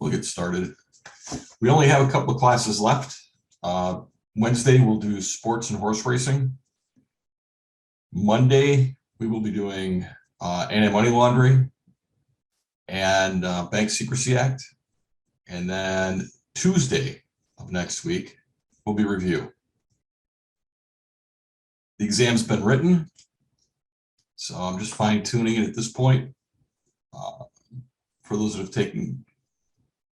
we'll get started. We only have a couple of classes left. Wednesday, we'll do sports and horse racing. Monday, we will be doing anti-money laundering and Bank Secrecy Act. And then Tuesday of next week will be review. The exam's been written, so I'm just fine-tuning it at this point. For those that have taken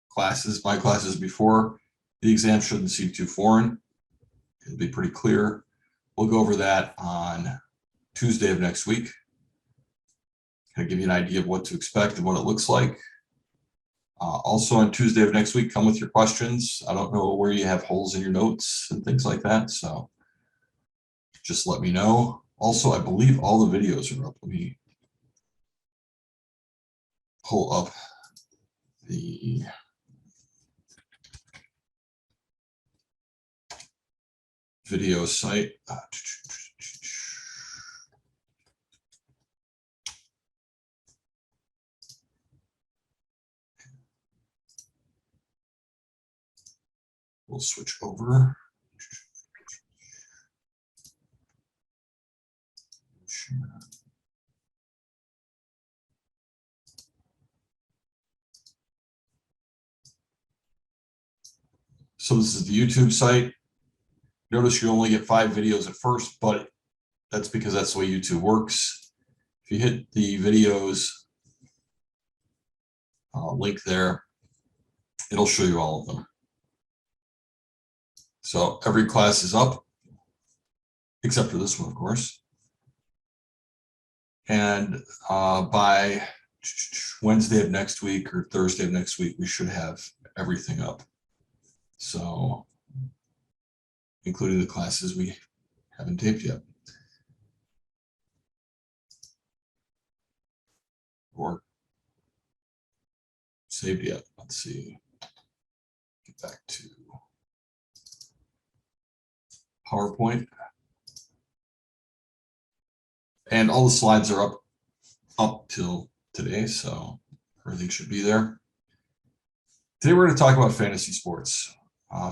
classes, my classes before, the exam shouldn't seem too foreign. It'll be pretty clear. We'll go over that on Tuesday of next week. Kind of give you an idea of what to expect and what it looks like. Also on Tuesday of next week, come with your questions. I don't know where you have holes in your notes and things like that, so just let me know. Also, I believe all the videos are up. Let me pull up the video site. We'll switch over. So this is the YouTube site. Notice you only get 5 videos at first, but that's because that's the way YouTube works. If you hit the videos link there, it'll show you all of them. So every class is up, except for this one, of course. And by Wednesday of next week or Thursday of next week, we should have everything up. So, including the classes we haven't taped yet. Or saved yet. Let's see. Get back to PowerPoint. And all the slides are up till today, so everything should be there. Today we're going to talk about fantasy sports.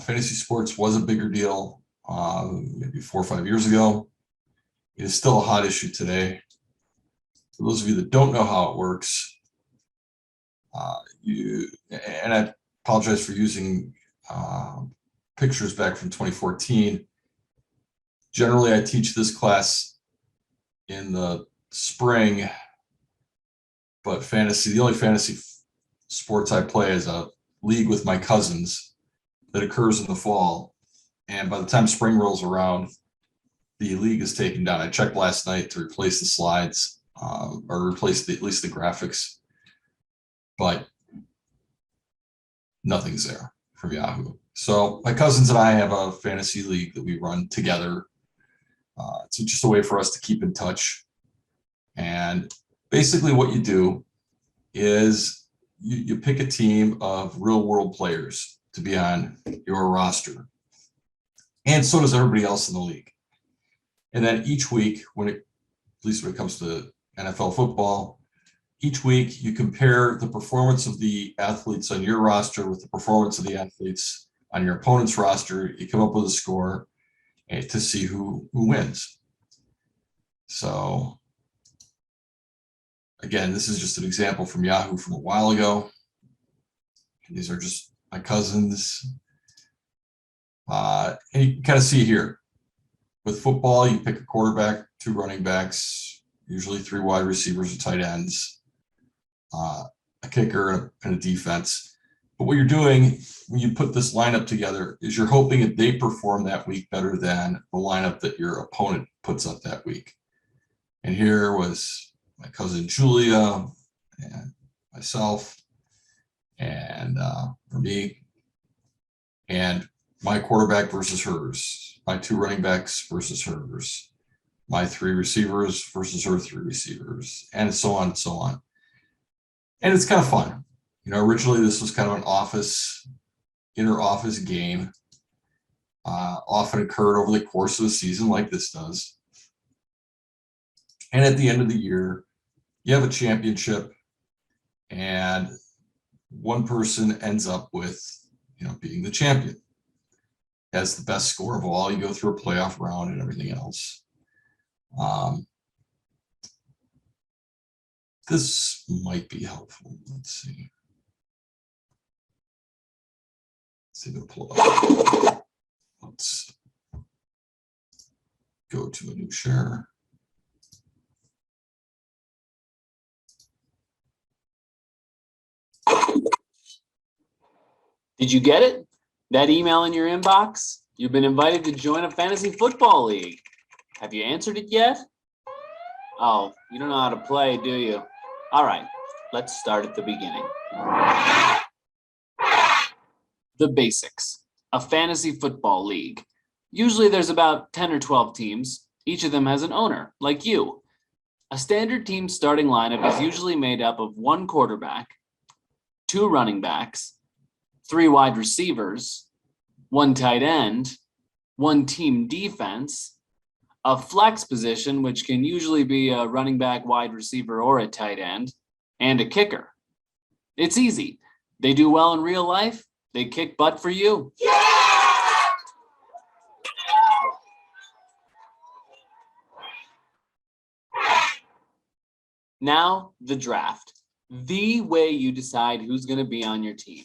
Fantasy sports was a bigger deal maybe 4 or 5 years ago. It is still a hot issue today. For those of you that don't know how it works, and I apologize for using pictures back from 2014. Generally, I teach this class in the spring, but the only fantasy sports I play is a league with my cousins that occurs in the fall. And by the time spring rolls around, the league is taken down. I checked last night to replace the slides or replace at least the graphics, but nothing's there from Yahoo. So my cousins and I have a fantasy league that we run together. It's just a way for us to keep in touch. And basically what you do is you pick a team of real world players to be on your roster. And so does everybody else in the league. And then each week, at least when it comes to NFL football, each week you compare the performance of the athletes on your roster with the performance of the athletes on your opponent's roster. You come up with a score to see who wins. So again, this is just an example from Yahoo from a while ago. And these are just my cousins. And you can kind of see here, with football, you pick a quarterback, 2 running backs, usually 3 wide receivers or tight ends, a kicker and a defense. But what you're doing when you put this lineup together is you're hoping that they perform that week better than the lineup that your opponent puts up that week. And here was my cousin Julia and myself and for me, and my quarterback versus hers, my 2 running backs versus hers, my 3 receivers versus her 3 receivers, and so on and so on. And it's kind of fun. Originally this was kind of an inter-office game, often occurred over the course of a season like this does. And at the end of the year, you have a championship, and one person ends up with, being the champion, has the best score of all. You go through a playoff round and everything else. This might be helpful. Let's see. See the pull up. Let's go to a new share. Did you get it? That email in your inbox? You've been invited to join a fantasy football league. Have you answered it yet? Oh, you don't know how to play, do you? All right, let's start at the beginning. The basics. A fantasy football league. Usually there's about 10 or 12 teams. Each of them has an owner, like you. A standard team starting lineup is usually made up of one quarterback, 2 running backs, 3 wide receivers, 1 tight end, 1 team defense, a flex position, which can usually be a running back, wide receiver, or a tight end, and a kicker. It's easy. They do well in real life. They kick butt for you. Yeah! Now, the draft. The way you decide who's going to be on your team.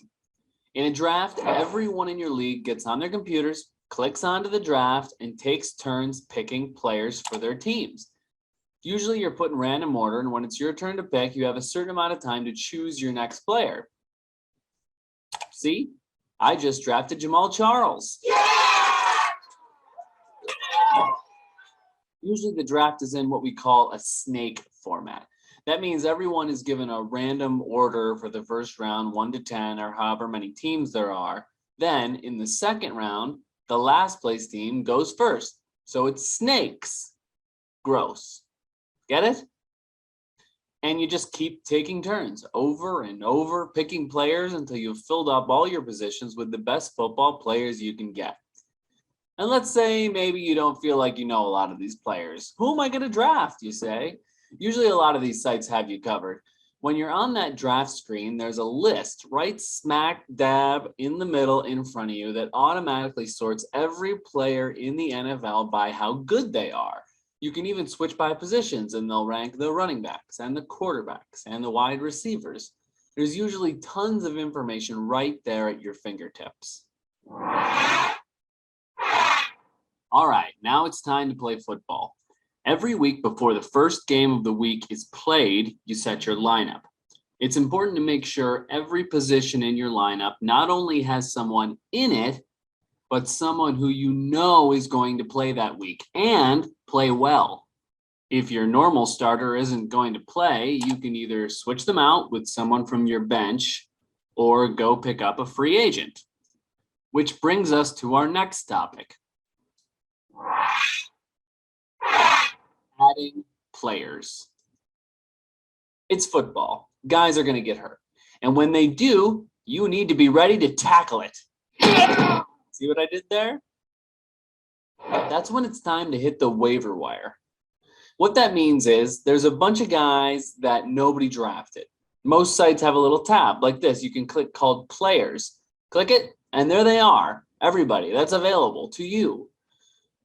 In a draft, everyone in your league gets on their computers, clicks onto the draft, and takes turns picking players for their teams. Usually you're put in random order, and when it's your turn to pick, you have a certain amount of time to choose your next player. See? I just drafted Jamal Charles. Yeah! Usually the draft is in what we call a snake format. That means everyone is given a random order for the first round, 1 to 10, or however many teams there are. Then in the second round, the last place team goes first. So it's snakes. Gross. Get it? And you just keep taking turns over and over, picking players until you've filled up all your positions with the best football players you can get. And let's say maybe you don't feel like you know a lot of these players. Who am I going to draft, you say? Usually a lot of these sites have you covered. When you're on that draft screen, there's a list right smack dab in the middle in front of you that automatically sorts every player in the NFL by how good they are. You can even switch by positions and they'll rank the running backs and the quarterbacks and the wide receivers. There's usually tons of information right there at your fingertips. All right, now it's time to play football. Every week before the first game of the week is played, you set your lineup. It's important to make sure every position in your lineup not only has someone in it, but someone who you know is going to play that week and play well. If your normal starter isn't going to play, you can either switch them out with someone from your bench or go pick up a free agent. Which brings us to our next topic. Adding players. It's football. Guys are going to get hurt. And when they do, you need to be ready to tackle it. See what I did there? That's when it's time to hit the waiver wire. What that means is there's a bunch of guys that nobody drafted. Most sites have a little tab like this. You can click called players. Click it, and there they are. Everybody that's available to you.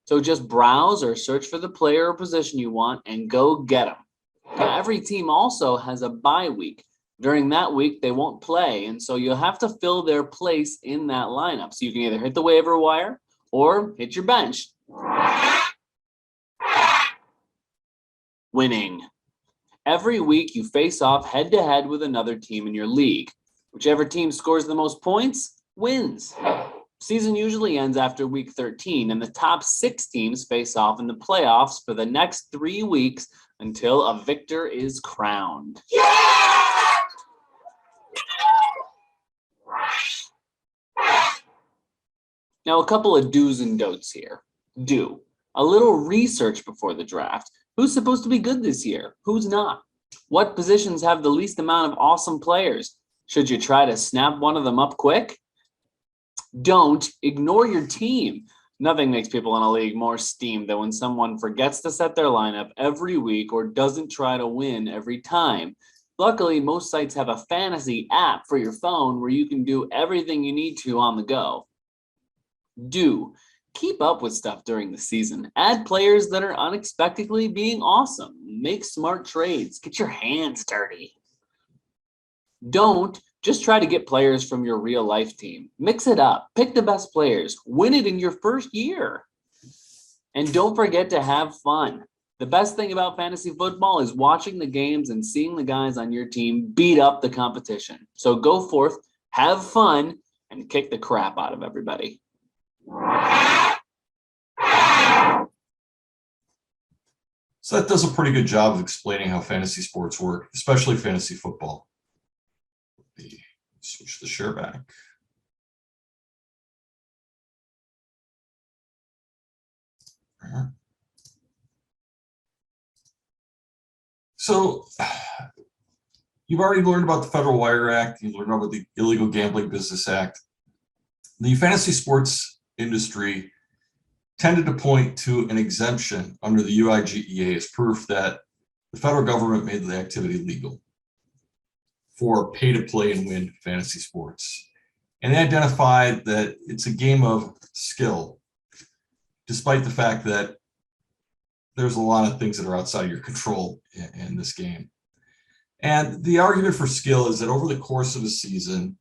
So just browse or search for the player or position you want and go get them. Now, every team also has a bye week. During that week, they won't play, and so you'll have to fill their place in that lineup. So you can either hit the waiver wire or hit your bench. Winning. Every week, you face off head-to-head with another team in your league. Whichever team scores the most points wins. Season usually ends after week 13, and the top 6 teams face off in the playoffs for the next 3 weeks until a victor is crowned. Yeah! Now, a couple of do's and don'ts here. Do. A little research before the draft. Who's supposed to be good this year? Who's not? What positions have the least amount of awesome players? Should you try to snap one of them up quick? Don't ignore your team. Nothing makes people in a league more steamed than when someone forgets to set their lineup every week or doesn't try to win every time. Luckily, most sites have a fantasy app for your phone where you can do everything you need to on the go. Keep up with stuff during the season. Add players that are unexpectedly being awesome. Make smart trades. Get your hands dirty. Don't just try to get players from your real life team. Mix it up. Pick the best players. Win it in your first year. And don't forget to have fun. The best thing about fantasy football is watching the games and seeing the guys on your team beat up the competition. So go forth, have fun, and kick the crap out of everybody. So that does a pretty good job of explaining how fantasy sports work, especially fantasy football. Let me switch the share back. So you've already learned about the Federal Wire Act. You learned about the Illegal Gambling Business Act. The fantasy sports industry tended to point to an exemption under the UIGEA as proof that the federal government made the activity legal for pay to play and win fantasy sports. And they identified that it's a game of skill, despite the fact that there's a lot of things that are outside of your control in this game. And the argument for skill is that over the course of a season,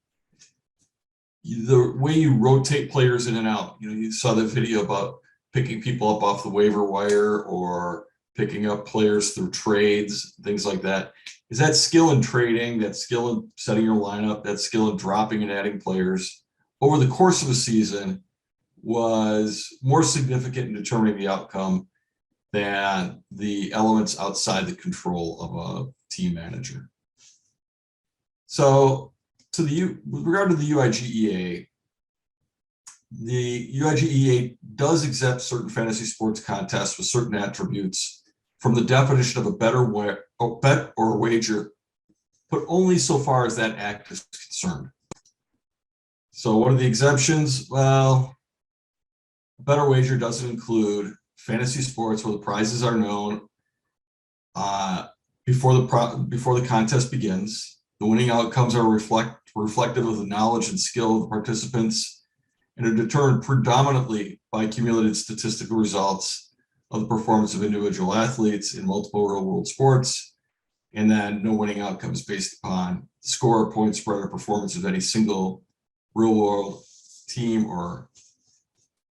the way you rotate players in and out, you saw the video about picking people up off the waiver wire or picking up players through trades, things like that. Is that skill in trading, that skill in setting your lineup, that skill in dropping and adding players over the course of a season was more significant in determining the outcome than the elements outside the control of a team manager. So with regard to the UIGEA, the UIGEA does exempt certain fantasy sports contests with certain attributes from the definition of a bet or wager, but only so far as that act is concerned. So what are the exemptions? Well, a bet or wager doesn't include fantasy sports where the prizes are known before the contest begins. The winning outcomes are reflective of the knowledge and skill of the participants and are determined predominantly by accumulated statistical results of the performance of individual athletes in multiple real-world sports, and then no winning outcome is based upon the score, point spread, or performance of any single real-world team or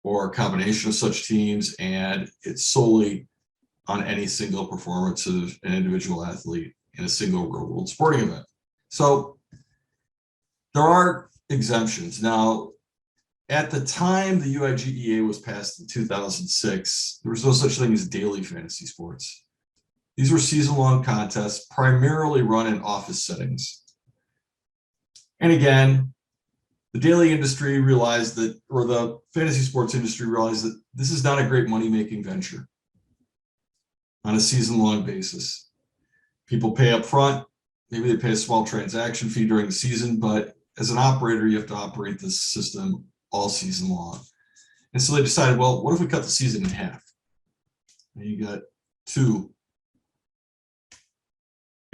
a combination of such teams, and it's solely on any single performance of an individual athlete in a single real-world sporting event. So there are exemptions. Now, at the time the UIGEA was passed in 2006, there was no such thing as daily fantasy sports. These were season-long contests, primarily run in office settings. And again, the daily industry realized that, or the fantasy sports industry realized that this is not a great money-making venture on a season-long basis. People pay up front, maybe they pay a small transaction fee during the season, but as an operator, you have to operate this system all season long. And so they decided, well, what if we cut the season in half? And you got two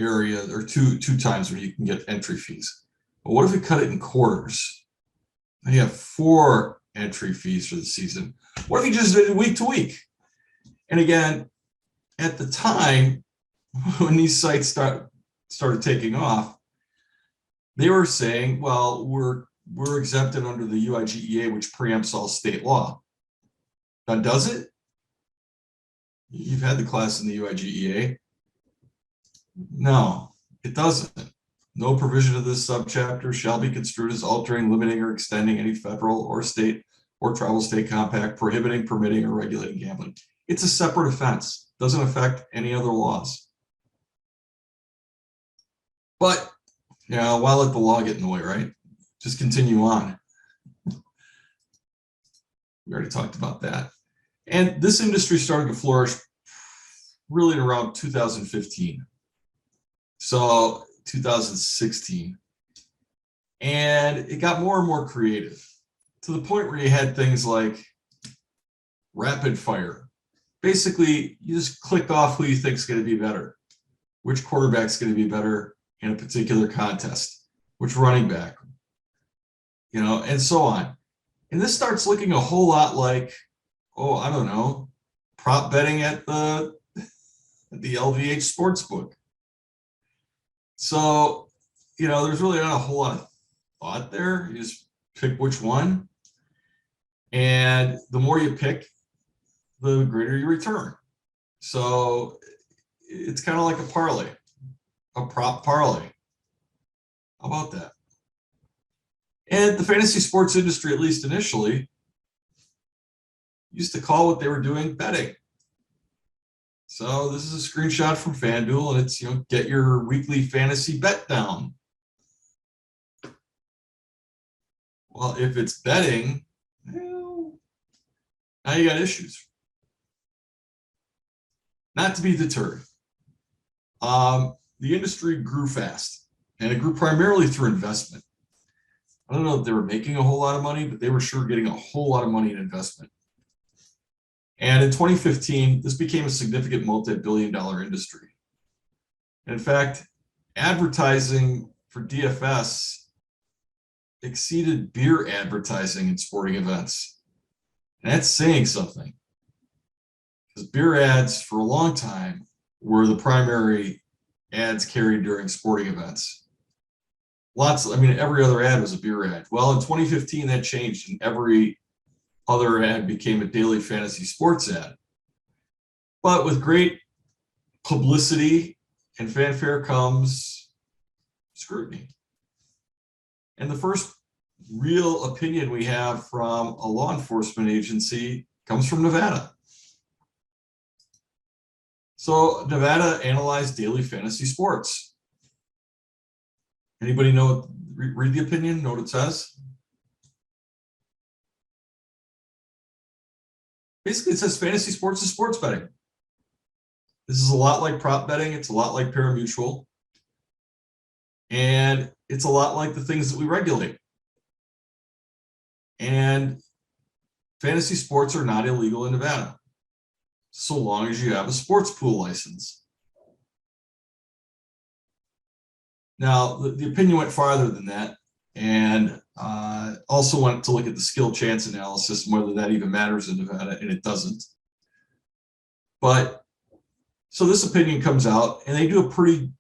areas or two times where you can get entry fees. But what if we cut it in quarters? And you have 4 entry fees for the season. What if you just did it week to week? And again, at the time when these sites started taking off, they were saying, well, we're exempted under the UIGEA, which preempts all state law. Now, does it? You've had the class in the UIGEA. No, it doesn't. No provision of this subchapter shall be construed as altering, limiting, or extending any federal or state or tribal state compact prohibiting, permitting, or regulating gambling. It's a separate offense. Doesn't affect any other laws. But, why let the law get in the way, right? Just continue on. We already talked about that. And this industry started to flourish really around 2015. So 2016. And it got more and more creative to the point where you had things like rapid fire. Basically, you just click off who you think is going to be better, which quarterback's going to be better in a particular contest, which running back, and so on. And this starts looking a whole lot like, I don't know, prop betting at the LVH Sportsbook. So, there's really not a whole lot of thought there. You just pick which one. And the more you pick, the greater your return. So it's kind of like a parlay, a prop parlay. How about that? And the fantasy sports industry, at least initially, used to call what they were doing betting. So this is a screenshot from FanDuel, and it's, get your weekly fantasy bet down. Well, if it's betting, now you got issues. Not to be deterred. The industry grew fast, and it grew primarily through investment. I don't know if they were making a whole lot of money, but they were sure getting a whole lot of money in investment. And in 2015, this became a significant multi-billion-dollar industry. And in fact, advertising for DFS exceeded beer advertising in sporting events. And that's saying something. Because beer ads for a long time were the primary ads carried during sporting events. Every other ad was a beer ad. Well, in 2015, that changed, and every other ad became a daily fantasy sports ad. But with great publicity and fanfare comes scrutiny. And the first real opinion we have from a law enforcement agency comes from Nevada. So Nevada analyzed daily fantasy sports. Anybody know, read the opinion, know what it says? Basically, it says fantasy sports is sports betting. This is a lot like prop betting. It's a lot like parimutuel. And it's a lot like the things that we regulate. And fantasy sports are not illegal in Nevada, so long as you have a sports pool license. Now, the opinion went farther than that, and also went to look at the skill chance analysis and whether that even matters in Nevada, and it doesn't. But so this opinion comes out, and they do a pretty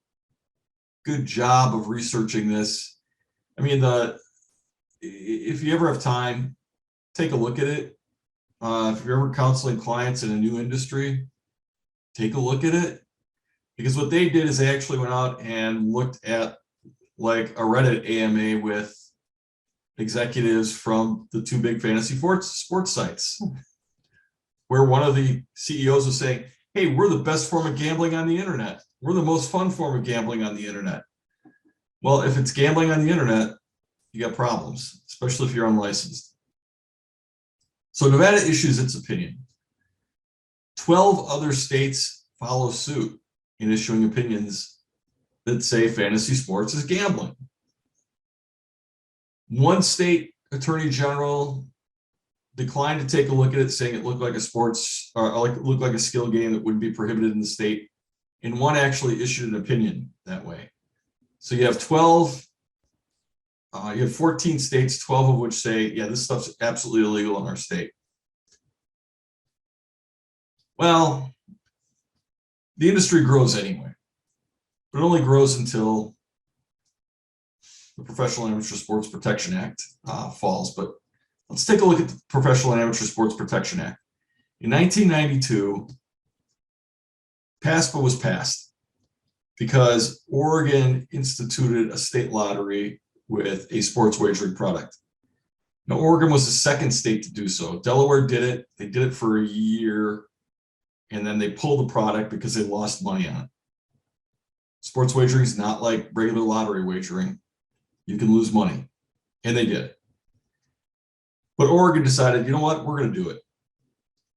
good job of researching this. If you ever have time, take a look at it. If you're ever counseling clients in a new industry, take a look at it. Because what they did is they actually went out and looked at like a Reddit AMA with executives from the two big fantasy sports sites, where one of the CEOs was saying, hey, we're the best form of gambling on the internet. We're the most fun form of gambling on the internet. Well, if it's gambling on the internet, you got problems, especially if you're unlicensed. So Nevada issues its opinion. 12 other states follow suit in issuing opinions that say fantasy sports is gambling. One state attorney general declined to take a look at it, saying it looked like a looked like a skill game that wouldn't be prohibited in the state. And one actually issued an opinion that way. So you have 14 states, 12 of which say, yeah, this stuff's absolutely illegal in our state. Well, the industry grows anyway, but it only grows until the Professional and Amateur Sports Protection Act falls. But let's take a look at the Professional and Amateur Sports Protection Act. In 1992, PASPA was passed because Oregon instituted a state lottery with a sports wagering product. Now, Oregon was the second state to do so. Delaware did it. They did it for a year, and then they pulled the product because they lost money on it. Sports wagering is not like regular lottery wagering. You can lose money, and they did. But Oregon decided, you know what, we're going to do it.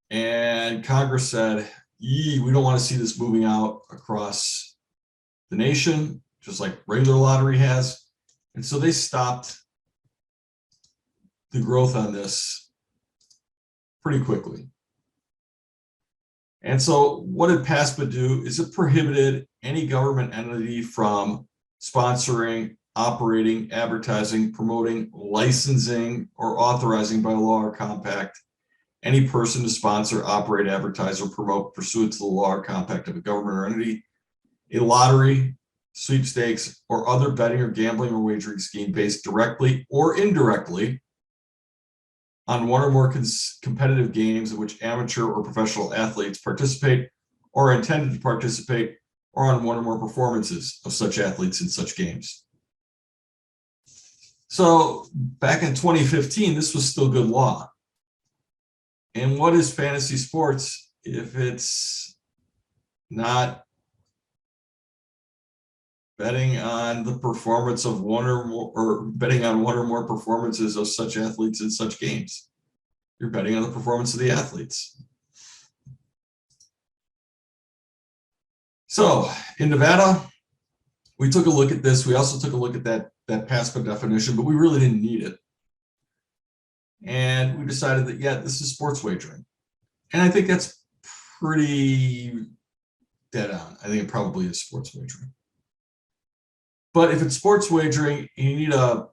And Congress said, we don't want to see this moving out across the nation, just like regular lottery has. And so they stopped the growth on this pretty quickly. And so what did PASPA do is it prohibited any government entity from sponsoring, operating, advertising, promoting, licensing, or authorizing by law or compact any person to sponsor, operate, advertise, or promote pursuant to the law or compact of a government or entity, a lottery, sweepstakes, or other betting or gambling or wagering scheme based directly or indirectly on one or more competitive games in which amateur or professional athletes participate or are intended to participate, or on one or more performances of such athletes in such games. So back in 2015, this was still good law. And what is fantasy sports if it's not betting on the performance of one or more, or betting on one or more performances of such athletes in such games? You're betting on the performance of the athletes. So in Nevada, we took a look at this. We also took a look at that PASPA definition, but we really didn't need it. And we decided that, yeah, this is sports wagering. And I think that's pretty dead on. I think it probably is sports wagering. But if it's sports wagering and you need a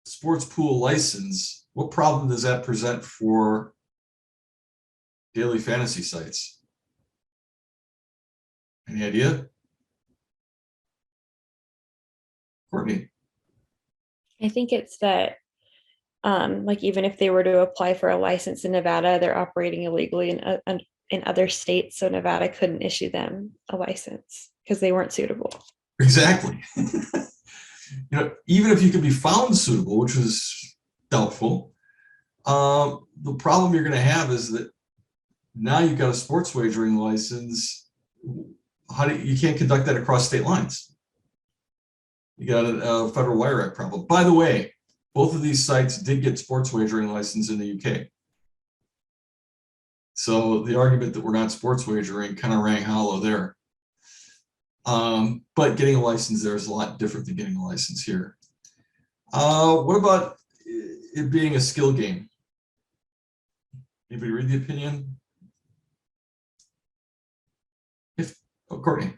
sports pool license, what problem does that present for daily fantasy sites? Any idea? Courtney? I think it's that, like, even if they were to apply for a license in Nevada, they're operating illegally in other states, so Nevada couldn't issue them a license because they weren't suitable. Exactly. Even if you could be found suitable, which was doubtful, the problem you're going to have is that now you've got a sports wagering license. You can't conduct that across state lines. You got a Federal Wire Act problem. By the way, both of these sites did get sports wagering license in the UK. So the argument that we're not sports wagering kind of rang hollow there. But getting a license there is a lot different than getting a license here. What about it being a skill game? Anybody read the opinion? Courtney.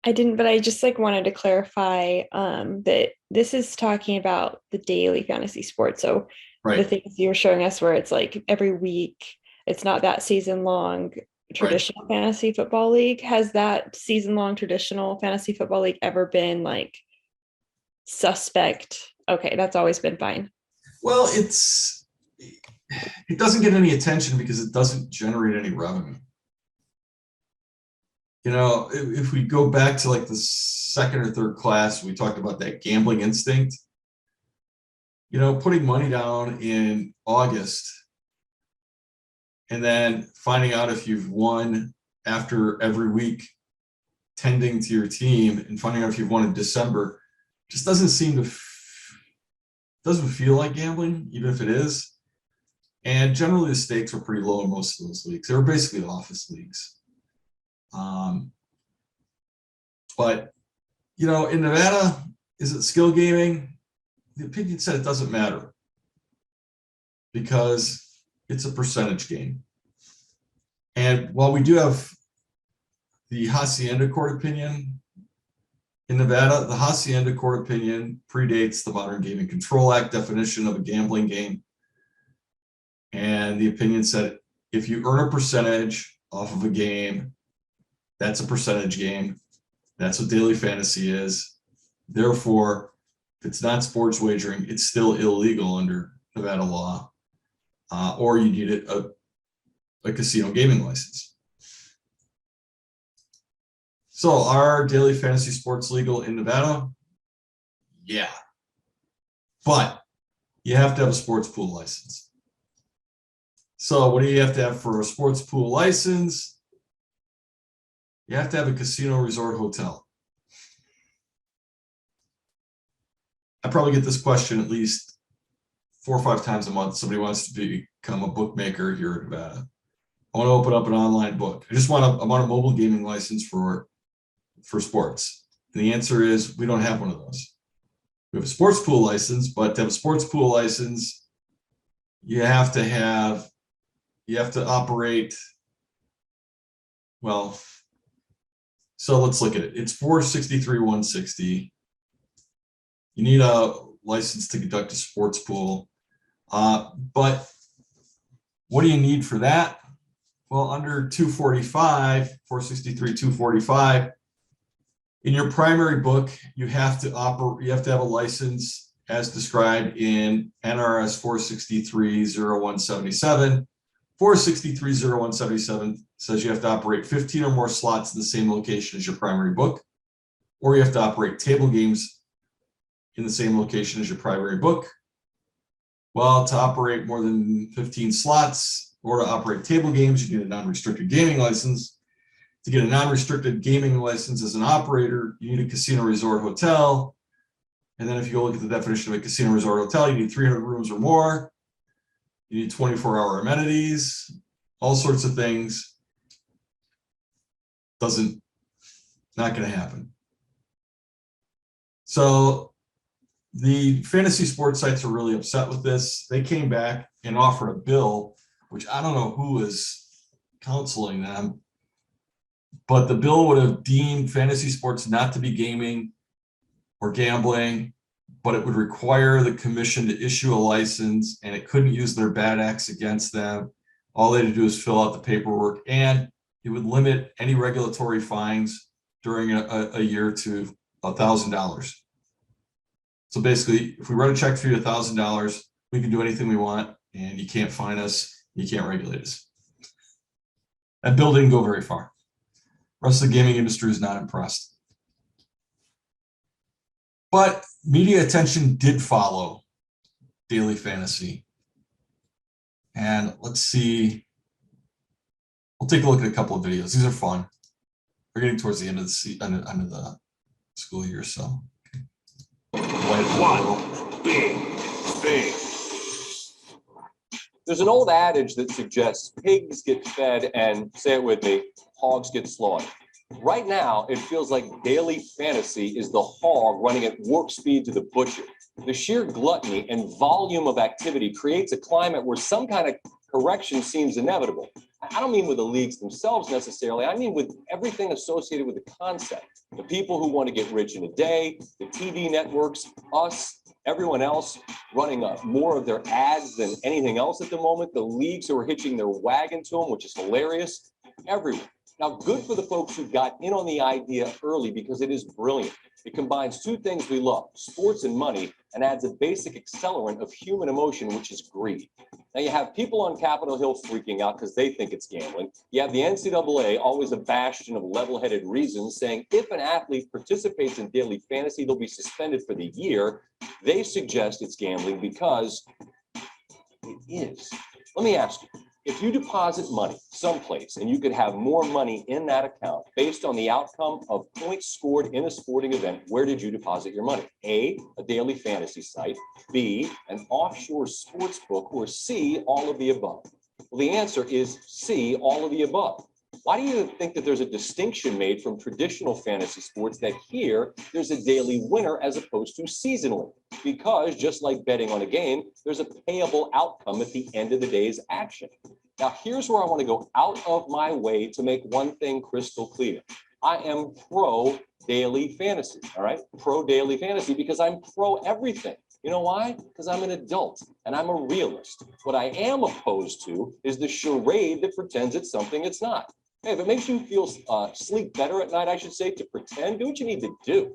I didn't, but I just wanted to clarify that this is talking about the daily fantasy sports. So right. The things you were showing us where it's like every week, it's not that season long traditional right. fantasy football league. Has that season long traditional fantasy football league ever been like suspect? Okay, that's always been fine. Well, it doesn't get any attention because it doesn't generate any revenue. If we go back to like the second or third class, we talked about that gambling instinct. Putting money down in August and then finding out if you've won after every week, tending to your team and finding out if you've won in December just doesn't feel like gambling, even if it is. And generally the stakes were pretty low in most of those leagues. They were basically office leagues. But in Nevada, is it skill gaming? The opinion said it doesn't matter because it's a percentage game. And while we do have the Hacienda Court opinion in Nevada, the Hacienda Court opinion predates the Modern Gaming Control Act definition of a gambling game. And the opinion said if you earn a percentage off of a game, that's a percentage game. That's what daily fantasy is. Therefore, if it's not sports wagering, it's still illegal under Nevada law, or you need a casino gaming license. So are daily fantasy sports legal in Nevada? Yeah. But you have to have a sports pool license. So what do you have to have for a sports pool license? You have to have a casino resort hotel. I probably get this question at least 4 or 5 times a month. Somebody wants to become a bookmaker here in Nevada. I want to open up an online book. I want a mobile gaming license for sports. And the answer is we don't have one of those. We have a sports pool license, but to have a sports pool license, you have to operate, well, So let's look at it. It's 463,160. You need a license to conduct a sports pool. But what do you need for that? Well, under 245, 463, 245, in your primary book, you have to have a license as described in NRS 463.0177. 463.0177 says you have to operate 15 or more slots in the same location as your primary book, or you have to operate table games in the same location as your primary book. Well, to operate more than 15 slots or to operate table games, you need a non-restricted gaming license. To get a non-restricted gaming license as an operator, you need a casino resort hotel. And then if you go look at the definition of a casino resort hotel, you need 300 rooms or more. You need 24-hour amenities, all sorts of things. Not going to happen. So the fantasy sports sites are really upset with this. They came back and offered a bill, which I don't know who was counseling them, but the bill would have deemed fantasy sports not to be gaming or gambling, but it would require the commission to issue a license, and it couldn't use their bad acts against them. All they had to do is fill out the paperwork, and it would limit any regulatory fines during a year to $1,000. So basically, if we write a check for you $1,000, we can do anything we want, and you can't fine us, you can't regulate us. That bill didn't go very far. The rest of the gaming industry is not impressed. But media attention did follow daily fantasy. And let's see. We'll take a look at a couple of videos. These are fun. We're getting towards the end of the school year, so. One big thing. There's an old adage that suggests pigs get fed and, say it with me, hogs get slaughtered. Right now, it feels like daily fantasy is the hog running at warp speed to the butcher. The sheer gluttony and volume of activity creates a climate where some kind of correction seems inevitable. I don't mean with the leagues themselves necessarily. I mean with everything associated with the concept. The people who want to get rich in a day, the TV networks, us, everyone else running more of their ads than anything else at the moment. The leagues who are hitching their wagon to them, which is hilarious. Everyone. Now, good for the folks who got in on the idea early because it is brilliant. It combines two things we love, sports and money, and adds a basic accelerant of human emotion, which is greed. Now, you have people on Capitol Hill freaking out because they think it's gambling. You have the NCAA, always a bastion of level-headed reasons, saying if an athlete participates in daily fantasy, they'll be suspended for the year. They suggest it's gambling because it is. Let me ask you. If you deposit money someplace and you could have more money in that account based on the outcome of points scored in a sporting event, where did you deposit your money? A daily fantasy site, B, an offshore sports book, or C, all of the above? Well, the answer is C, all of the above. Why do you think that there's a distinction made from traditional fantasy sports that here there's a daily winner as opposed to seasonally? Because just like betting on a game, there's a payable outcome at the end of the day's action. Now, here's where I want to go out of my way to make one thing crystal clear. I am pro daily fantasy, all right? Pro daily fantasy because I'm pro everything. You know why? Because I'm an adult and I'm a realist. What I am opposed to is the charade that pretends it's something it's not. Hey, if it makes you feel sleep better at night, I should say, to pretend, do what you need to do.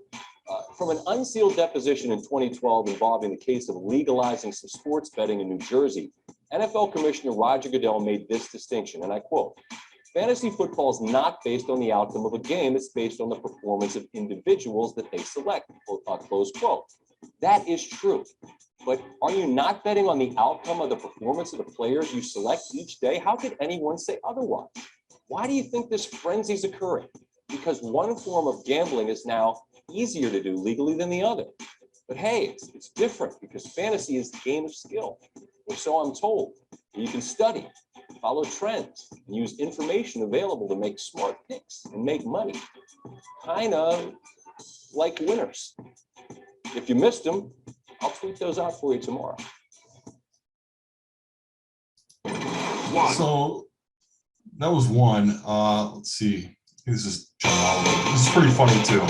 From an unsealed deposition in 2012 involving the case of legalizing some sports betting in New Jersey, NFL Commissioner Roger Goodell made this distinction, and I quote, fantasy football is not based on the outcome of a game, it's based on the performance of individuals that they select, close quote. That is true. But are you not betting on the outcome of the performance of the players you select each day? How could anyone say otherwise? Why do you think this frenzy is occurring? Because one form of gambling is now easier to do legally than the other. But hey, it's different because fantasy is a game of skill, or so I'm told. You can study, follow trends, and use information available to make smart picks and make money. Kind of like winners. If you missed them, I'll tweet those out for you tomorrow. So that was one. Let's see. This is John Oliver. This is pretty funny too.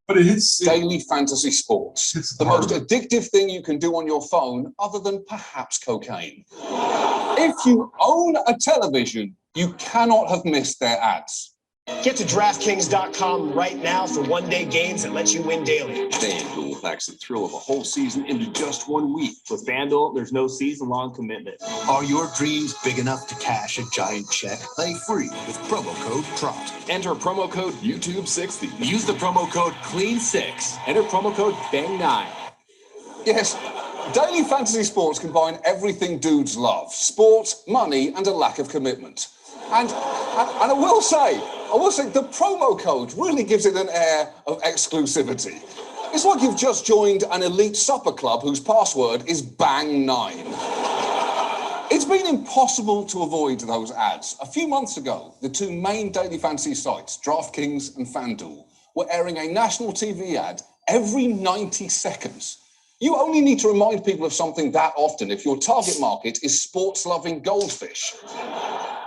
But it hits Daily fantasy sports. It's The most hard. addictive thing you can do on your phone, other than perhaps cocaine. If you own a television, you cannot have missed their ads. Get to DraftKings.com right now for one-day games that lets you win daily. FanDuel packs the thrill of a whole season into just 1 week. With FanDuel, there's no season-long commitment. Are your dreams big enough to cash a giant check? Play free with promo code TROT. Enter promo code YouTube60. Use the promo code CLEAN6. Enter promo code BANG9. Yes, daily fantasy sports combine everything dudes love: sports, money, and a lack of commitment. And I will say, the promo code really gives it an air of exclusivity. It's like you've just joined an elite supper club whose password is BANG9. It's been impossible to avoid those ads. A few months ago, the two main daily fantasy sites, DraftKings and FanDuel, were airing a national TV ad every 90 seconds. You only need to remind people of something that often if your target market is sports-loving goldfish.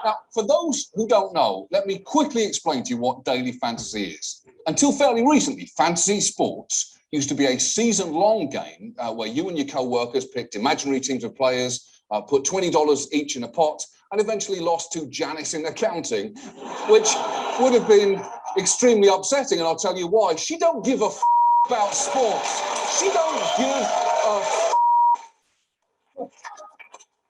Now, for those who don't know, let me quickly explain to you what daily fantasy is. Until fairly recently, fantasy sports used to be a season-long game where you and your co-workers picked imaginary teams of players, put $20 each in a pot, and eventually lost to Janice in accounting, which would have been extremely upsetting, and I'll tell you why. She don't give a about sports. She don't give a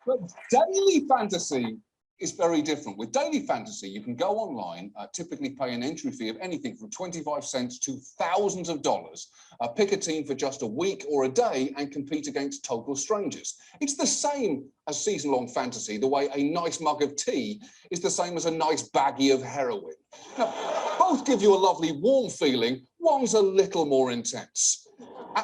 But daily fantasy is very different. With daily fantasy, you can go online, typically pay an entry fee of anything from 25 cents to thousands of dollars, pick a team for just a week or a day and compete against total strangers. It's the same as season-long fantasy, the way a nice mug of tea is the same as a nice baggie of heroin. Now, both give you a lovely warm feeling, one's a little more intense.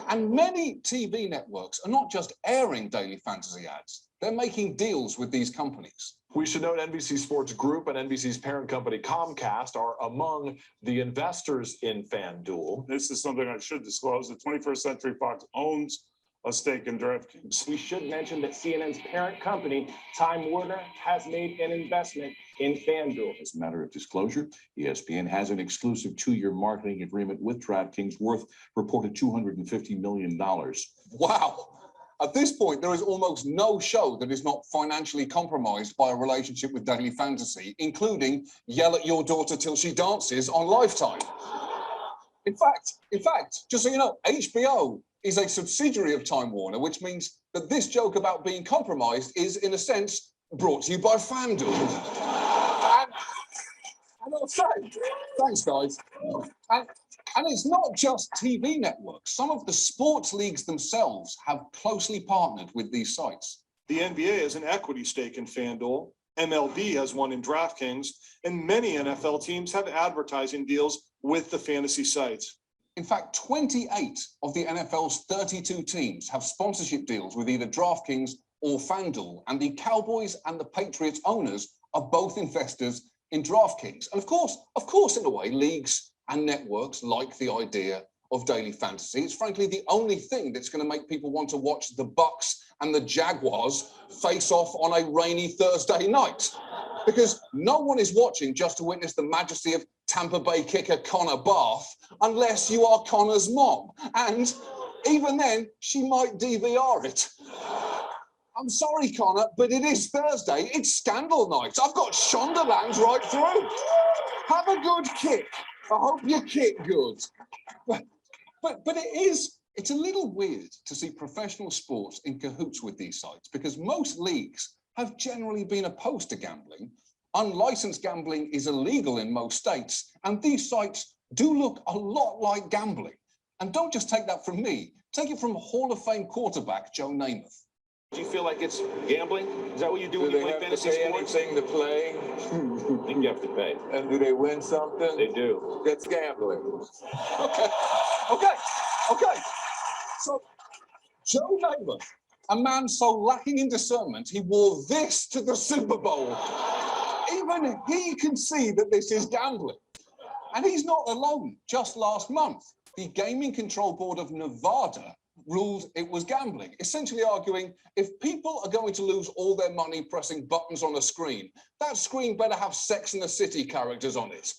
And many TV networks are not just airing daily fantasy ads, they're making deals with these companies. We should note NBC Sports Group and NBC's parent company Comcast are among the investors in FanDuel. This is something I should disclose. The 21st Century Fox owns a stake in DraftKings. We should mention that CNN's parent company, Time Warner, has made an investment in FanDuel. As a matter of disclosure, ESPN has an exclusive 2-year marketing agreement with DraftKings worth reported $250 million. Wow. At this point, there is almost no show that is not financially compromised by a relationship with daily fantasy, including Yell at Your Daughter Till She Dances on Lifetime. In fact, just so you know, HBO is a subsidiary of Time Warner, which means that this joke about being compromised is, in a sense, brought to you by FanDuel. And I'll say, thanks, guys. And it's not just TV networks. Some of the sports leagues themselves have closely partnered with these sites. The NBA has an equity stake in FanDuel. MLB has one in DraftKings, and many NFL teams have advertising deals with the fantasy sites. In fact, 28 of the NFL's 32 teams have sponsorship deals with either DraftKings or FanDuel, and the Cowboys and the Patriots owners are both investors in DraftKings. And of course, in a way, leagues and networks like the idea of daily fantasy. It's frankly the only thing that's going to make people want to watch the Bucks and the Jaguars face off on a rainy Thursday night. Because no one is watching just to witness the majesty of Tampa Bay kicker Connor Barth, unless you are Connor's mom. And even then, she might DVR it. I'm sorry, Connor, but it is Thursday. It's scandal night. I've got Shondaland right through. Have a good kick. I hope you kick good. But it's a little weird to see professional sports in cahoots with these sites because most leagues have generally been opposed to gambling. Unlicensed gambling is illegal in most states, and these sites do look a lot like gambling. And don't just take that from me. Take it from Hall of Fame quarterback Joe Namath. Do you feel like it's gambling? Is that what you do when you play fantasy sports? Anything to play? I think you have to pay. And do they win something? They do. That's gambling. Okay. So, Joe Namath, a man so lacking in discernment, he wore this to the Super Bowl. Even he can see that this is gambling. And he's not alone. Just last month, the Gaming Control Board of Nevada ruled it was gambling, essentially arguing if people are going to lose all their money pressing buttons on a screen, that screen better have Sex and the City characters on it.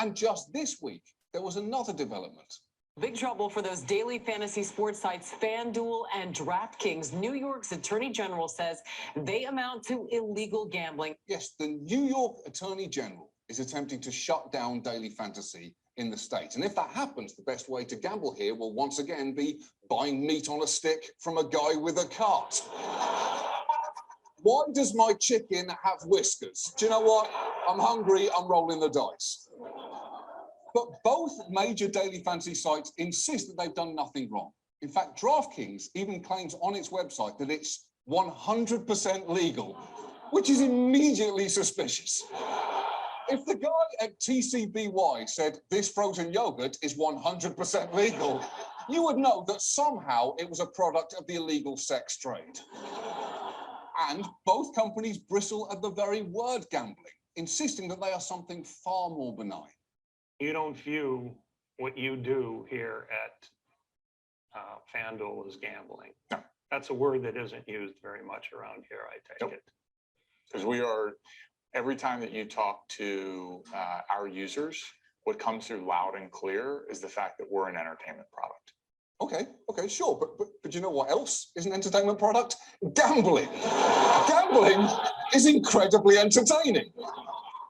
And just this week, there was another development. Big trouble for those daily fantasy sports sites FanDuel and DraftKings. New York's Attorney General says they amount to illegal gambling. Yes, the New York Attorney General is attempting to shut down daily fantasy in the state. And if that happens, the best way to gamble here will once again be buying meat on a stick from a guy with a cart. Why does my chicken have whiskers? Do you know what? I'm hungry, I'm rolling the dice. But both major daily fantasy sites insist that they've done nothing wrong. In fact, DraftKings even claims on its website that it's 100% legal, which is immediately suspicious. If the guy at TCBY said this frozen yogurt is 100% legal, you would know that somehow it was a product of the illegal sex trade. And both companies bristle at the very word gambling, insisting that they are something far more benign. You don't view what you do here at FanDuel as gambling. No. That's a word that isn't used very much around here, I take it. Because we are, every time that you talk to our users, what comes through loud and clear is the fact that we're an entertainment product. Okay, sure. But you know what else is an entertainment product? Gambling. Gambling is incredibly entertaining.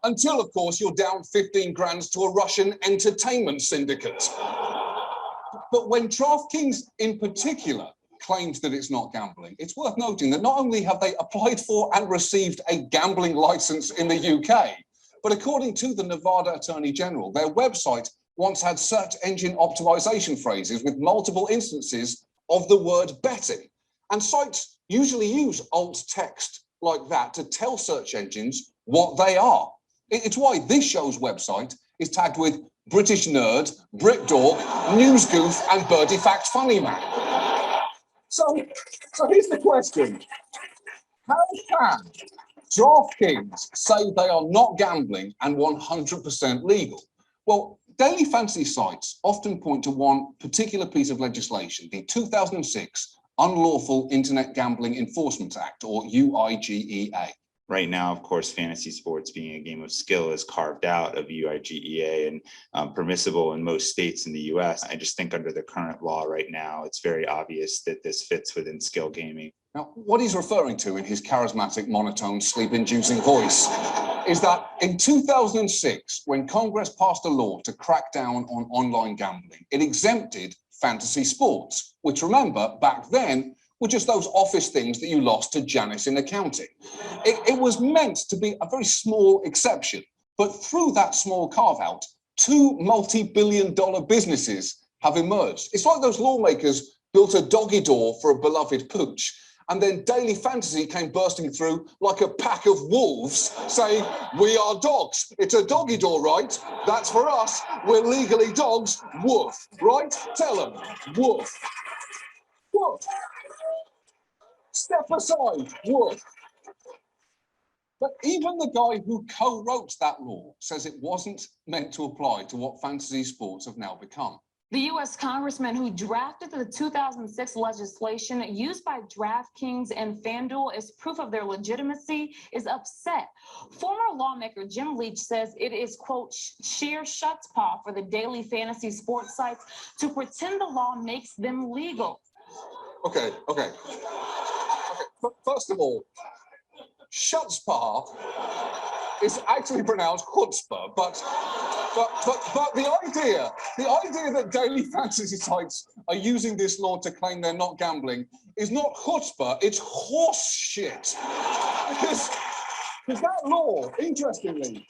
Until, of course, you're down 15 grand to a Russian entertainment syndicate. But when DraftKings in particular claims that it's not gambling, it's worth noting that not only have they applied for and received a gambling license in the UK, but according to the Nevada Attorney General, their website once had search engine optimization phrases with multiple instances of the word betting. And sites usually use alt text like that to tell search engines what they are. It's why this show's website is tagged with British Nerd, Brit Dork, News Goof, and Birdie Fact Funny Man. So here's the question. How can DraftKings say they are not gambling and 100% legal? Well, daily fantasy sites often point to one particular piece of legislation, the 2006 Unlawful Internet Gambling Enforcement Act, or UIGEA. Right now, of course, fantasy sports being a game of skill is carved out of UIGEA and permissible in most states in the US. I just think under the current law right now, it's very obvious that this fits within skill gaming. Now, what he's referring to in his charismatic, monotone, sleep-inducing voice is that in 2006, when Congress passed a law to crack down on online gambling, it exempted fantasy sports, which, remember, back then, were just those office things that you lost to Janice in accounting. It was meant to be a very small exception, but through that small carve-out, two multi-billion-dollar businesses have emerged. It's like those lawmakers built a doggy door for a beloved pooch, and then daily fantasy came bursting through like a pack of wolves saying, "We are dogs. It's a doggy door, right? That's for us. We're legally dogs. Woof." Right? Tell them. Woof. Woof. Step aside. Woof. But even the guy who co-wrote that law says it wasn't meant to apply to what fantasy sports have now become. The U.S. congressman who drafted the 2006 legislation used by DraftKings and FanDuel as proof of their legitimacy is upset. Former lawmaker Jim Leach says it is, quote, sheer shutspaw for the daily fantasy sports sites to pretend the law makes them legal. Okay. First of all, shutspaw is actually pronounced chutzpah, but the idea that daily fantasy sites are using this law to claim they're not gambling is not chutzpah, it's horse shit. Because that law, interestingly,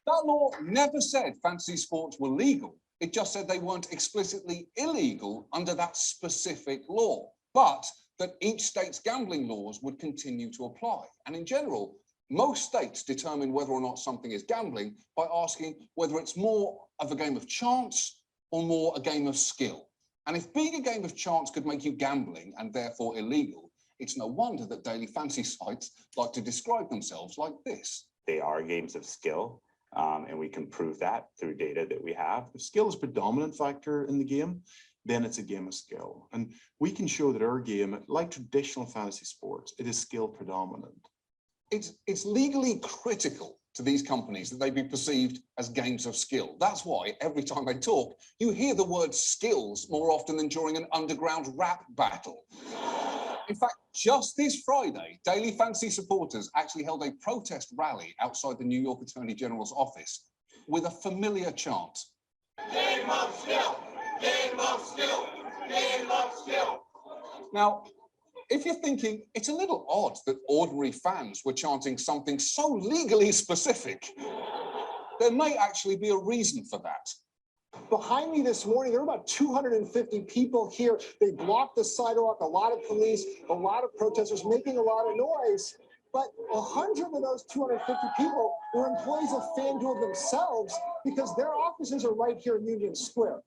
that law never said fantasy sports were legal. It just said they weren't explicitly illegal under that specific law, but that each state's gambling laws would continue to apply. And in general, most states determine whether or not something is gambling by asking whether it's more of a game of chance or more a game of skill. And if being a game of chance could make you gambling and therefore illegal, it's no wonder that daily fantasy sites like to describe themselves like this. They are games of skill, and we can prove that through data that we have. Skill is a predominant factor in the game. then it's a game of skill. And we can show that our game, like traditional fantasy sports, it is skill predominant. It's legally critical to these companies that they be perceived as games of skill. That's why every time they talk, you hear the word skills more often than during an underground rap battle. In fact, just this Friday, Daily Fantasy supporters actually held a protest rally outside the New York Attorney General's office with a familiar chant. Game of skill! Game of skill! Game of skill! Now, if you're thinking it's a little odd that ordinary fans were chanting something so legally specific, there may actually be a reason for that. Behind me this morning, there were about 250 people here. They blocked the sidewalk, a lot of police, a lot of protesters making a lot of noise. But 100 of those 250 people were employees of FanDuel themselves because their offices are right here in Union Square.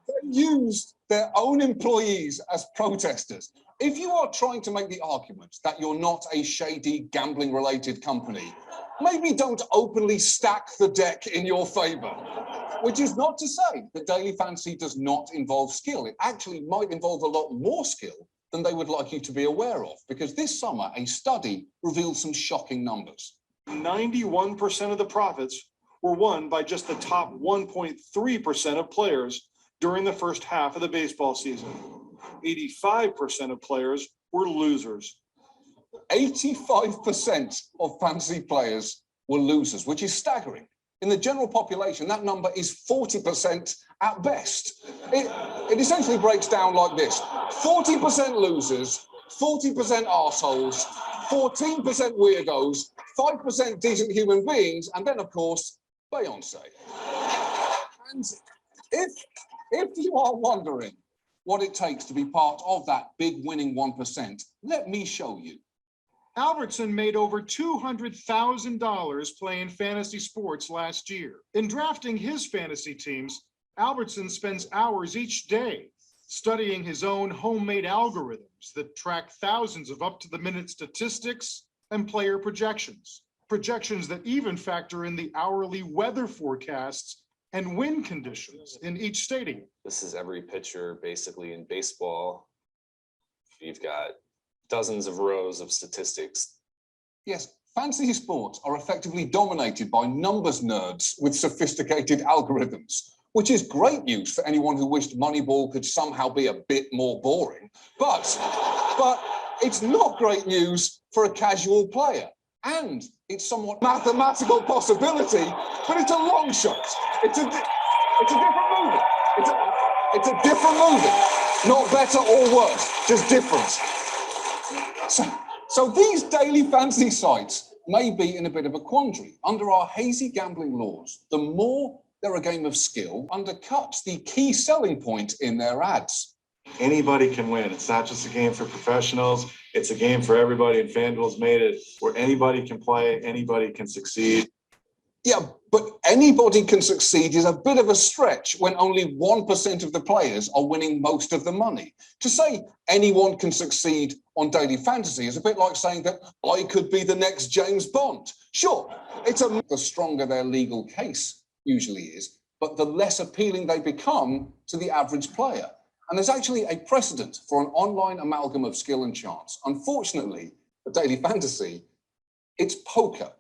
They used their own employees as protesters. If you are trying to make the argument that you're not a shady gambling-related company, maybe don't openly stack the deck in your favor. Which is not to say that Daily Fantasy does not involve skill. It actually might involve a lot more skill than they would like you to be aware of, because this summer, a study revealed some shocking numbers. 91% of the profits were won by just the top 1.3% of players during the first half of the baseball season. 85% of players were losers. 85% of fantasy players were losers, which is staggering. In the general population, that number is 40% at best. It essentially breaks down like this. 40% losers, 40% arseholes, 14% weirdos, 5% decent human beings, and then, of course, Beyonce. And if you are wondering what it takes to be part of that big winning 1%, let me show you. Albertson made over $200,000 playing fantasy sports last year. In drafting his fantasy teams, Albertson spends hours each day studying his own homemade algorithms that track thousands of up-to-the-minute statistics and player projections. Projections that even factor in the hourly weather forecasts and wind conditions in each stadium. This is every pitcher basically in baseball. You've got dozens of rows of statistics. Yes, fantasy sports are effectively dominated by numbers nerds with sophisticated algorithms, which is great news for anyone who wished Moneyball could somehow be a bit more boring. But it's not great news for a casual player. And it's somewhat mathematical possibility, but it's a long shot. It's a different movie. It's a different movie. Not better or worse, just different. So these daily fantasy sites may be in a bit of a quandary. Under our hazy gambling laws, the more they're a game of skill undercuts the key selling point in their ads. Anybody can win. It's not just a game for professionals. It's a game for everybody, and FanDuel's made it where anybody can play, anybody can succeed. Yeah, but anybody can succeed is a bit of a stretch when only 1% of the players are winning most of the money. To say anyone can succeed on daily fantasy is a bit like saying that I could be the next James Bond. Sure, the stronger their legal case usually is, but the less appealing they become to the average player. And there's actually a precedent for an online amalgam of skill and chance. Unfortunately, for daily fantasy, it's poker,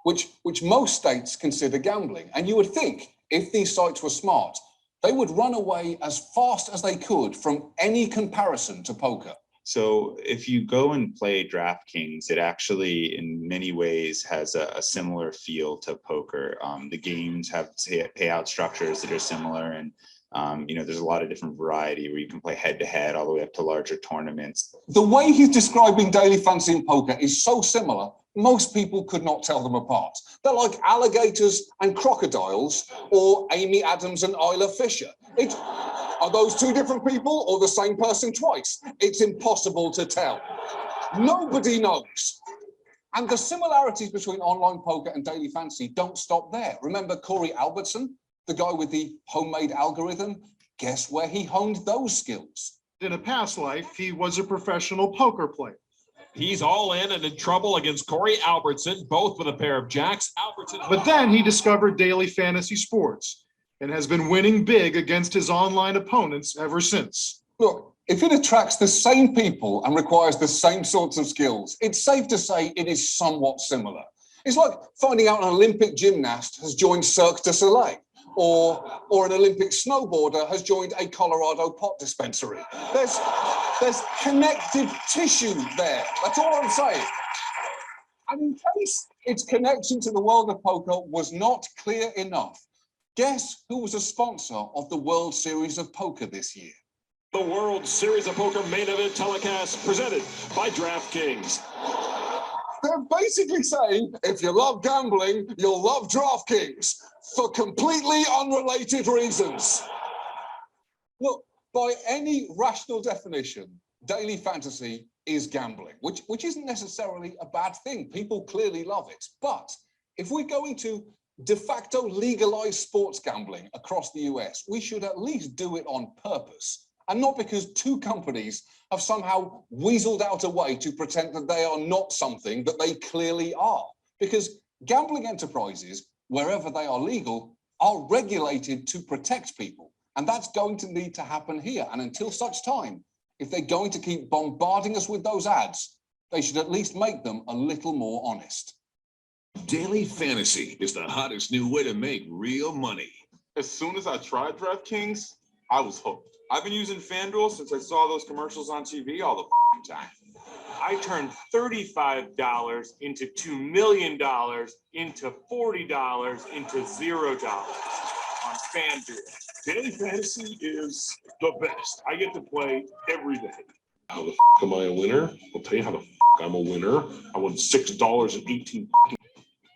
which most states consider gambling. And you would think if these sites were smart, they would run away as fast as they could from any comparison to poker. So if you go and play DraftKings, it actually in many ways has a similar feel to poker. The games have payout structures that are similar, and there's a lot of different variety where you can play head to head all the way up to larger tournaments. The way he's describing daily fantasy and poker is so similar, most people could not tell them apart. They're like alligators and crocodiles, or Amy Adams and Isla Fisher. Are those two different people or the same person twice? It's impossible to tell. Nobody knows. And the similarities between online poker and daily fantasy don't stop there. Remember Corey Albertson, the guy with the homemade algorithm? Guess where he honed those skills? In a past life, he was a professional poker player. He's all in and in trouble against Corey Albertson, both with a pair of jacks. Albertson. But then he discovered daily fantasy sports and has been winning big against his online opponents ever since. Look, if it attracts the same people and requires the same sorts of skills, it's safe to say it is somewhat similar. It's like finding out an Olympic gymnast has joined Cirque du Soleil, or an Olympic snowboarder has joined a Colorado pot dispensary. There's connective tissue there. That's all I'm saying. And in case its connection to the world of poker was not clear enough, guess who was a sponsor of the World Series of Poker this year? The World Series of Poker main event telecast presented by DraftKings. They're basically saying, if you love gambling, you'll love DraftKings for completely unrelated reasons. Look, by any rational definition, daily fantasy is gambling, which isn't necessarily a bad thing. People clearly love it. But if we're going to de facto legalize sports gambling across the US, we should at least do it on purpose, and not because two companies have somehow weaseled out a way to pretend that they are not something that they clearly are. Because gambling enterprises, wherever they are legal, are regulated to protect people. And that's going to need to happen here. And until such time, if they're going to keep bombarding us with those ads, they should at least make them a little more honest. Daily fantasy is the hottest new way to make real money. As soon as I tried DraftKings, I was hooked. I've been using FanDuel since I saw those commercials on TV all the time. I turned $35 into $2 million into $40 into $0 on FanDuel. Daily fantasy is the best. I get to play every day. How the f am I a winner? I'll tell you how the f I'm a winner. I won $6.18.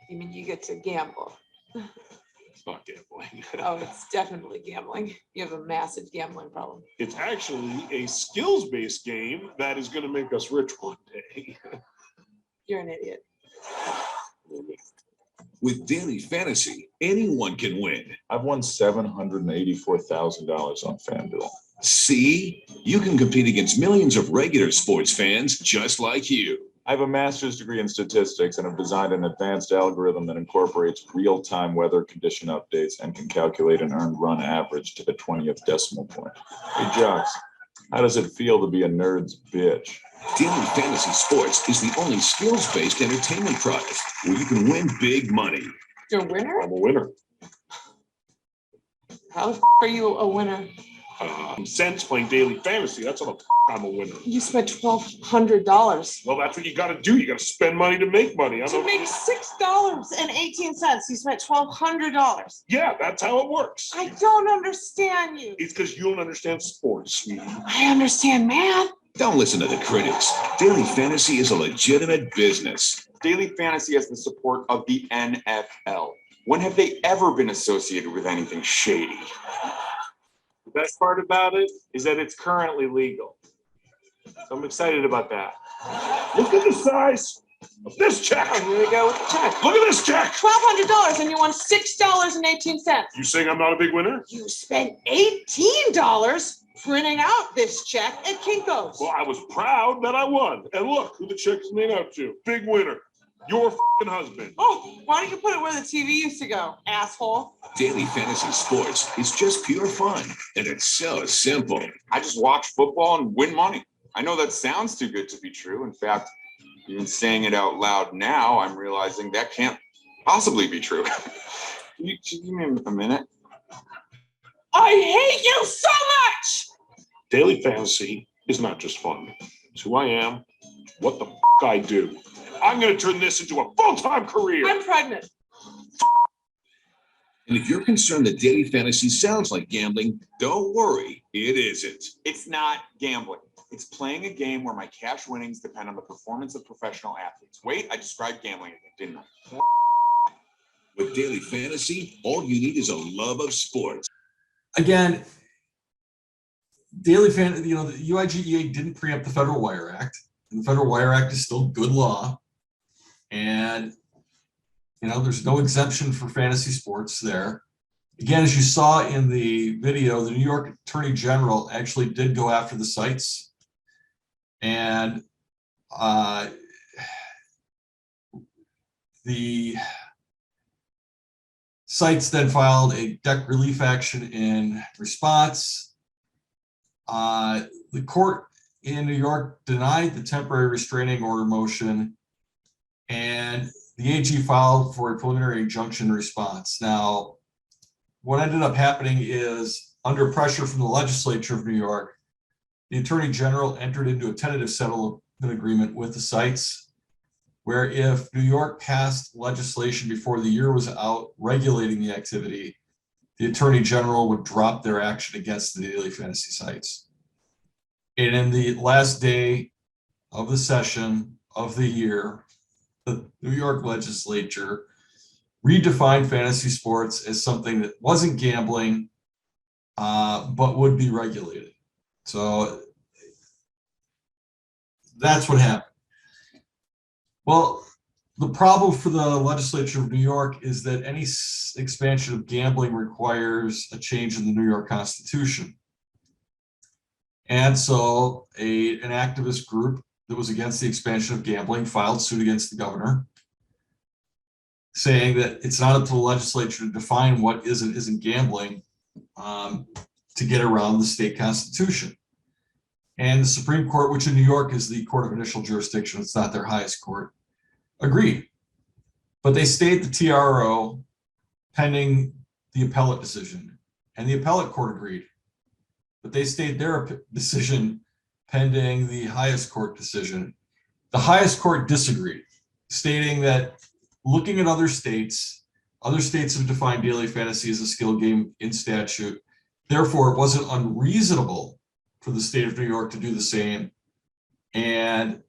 You mean you get to gamble? It's not gambling. Oh, it's definitely gambling. You have a massive gambling problem. It's actually a skills-based game that is going to make us rich one day. You're an idiot. With daily fantasy, anyone can win. I've won $784,000 on FanDuel. See, you can compete against millions of regular sports fans just like you. I have a master's degree in statistics and have designed an advanced algorithm that incorporates real-time weather condition updates and can calculate an earned run average to the 20th decimal point. Hey, Jocks, how does it feel to be a nerd's bitch? Daily Fantasy Sports is the only skills-based entertainment product where you can win big money. You're a winner? I'm a winner. How the are you a winner? Cents playing daily fantasy. That's how the I'm a winner. You spent $1,200. Well, that's what you got to do. You got to spend money to make money. To make $6.18, you spent $1,200. Yeah, that's how it works. I don't understand you. It's because you don't understand sports, sweetie. I understand math. Don't listen to the critics. Daily Fantasy is a legitimate business. Daily fantasy has the support of the NFL. When have they ever been associated with anything shady? The best part about it is that it's currently legal. So I'm excited about that. Look at the size of this check. Oh, here we go with the check. Look at this check. $1,200 and you won $6.18. You saying I'm not a big winner? You spent $18 printing out this check at Kinko's. Well, I was proud that I won. And look who the check is made out to. Big winner. Your f***ing husband. Oh, why don't you put it where the TV used to go, asshole? Daily Fantasy Sports is just pure fun, and it's so simple. I just watch football and win money. I know that sounds too good to be true. In fact, even saying it out loud now, I'm realizing that can't possibly be true. Can you give me a minute? I hate you so much! Daily fantasy is not just fun. It's who I am, what the f I do. I'm going to turn this into a full-time career. I'm pregnant. And if you're concerned that daily fantasy sounds like gambling, don't worry, it isn't. It's not gambling. It's playing a game where my cash winnings depend on the performance of professional athletes. Wait, I described gambling again, didn't I? With daily fantasy, all you need is a love of sports. Again, daily fan, the UIGEA didn't preempt the Federal Wire Act, and the Federal Wire Act is still good law. And there's no exemption for fantasy sports there. Again, as you saw in the video, the New York Attorney General actually did go after the sites, and the Sites then filed a debt relief action in response. The court in New York denied the temporary restraining order motion, and the AG filed for a preliminary injunction response. Now, what ended up happening is, under pressure from the legislature of New York, the Attorney General entered into a tentative settlement agreement with the sites, where if New York passed legislation before the year was out regulating the activity, the Attorney General would drop their action against the daily fantasy sites. And in the last day of the session of the year, the New York legislature redefined fantasy sports as something that wasn't gambling, but would be regulated. So that's what happened. Well, the problem for the legislature of New York is that any expansion of gambling requires a change in the New York Constitution. And so an activist group that was against the expansion of gambling filed suit against the governor, saying that it's not up to the legislature to define what is and isn't gambling to get around the state constitution. And the Supreme Court, which in New York is the court of initial jurisdiction, it's not their highest court, agreed. But they stayed the TRO pending the appellate decision, and the appellate court agreed. But they stayed their decision pending the highest court decision. The highest court disagreed, stating that looking at other states have defined daily fantasy as a skill game in statute. Therefore, it wasn't unreasonable for the state of New York to do the same. And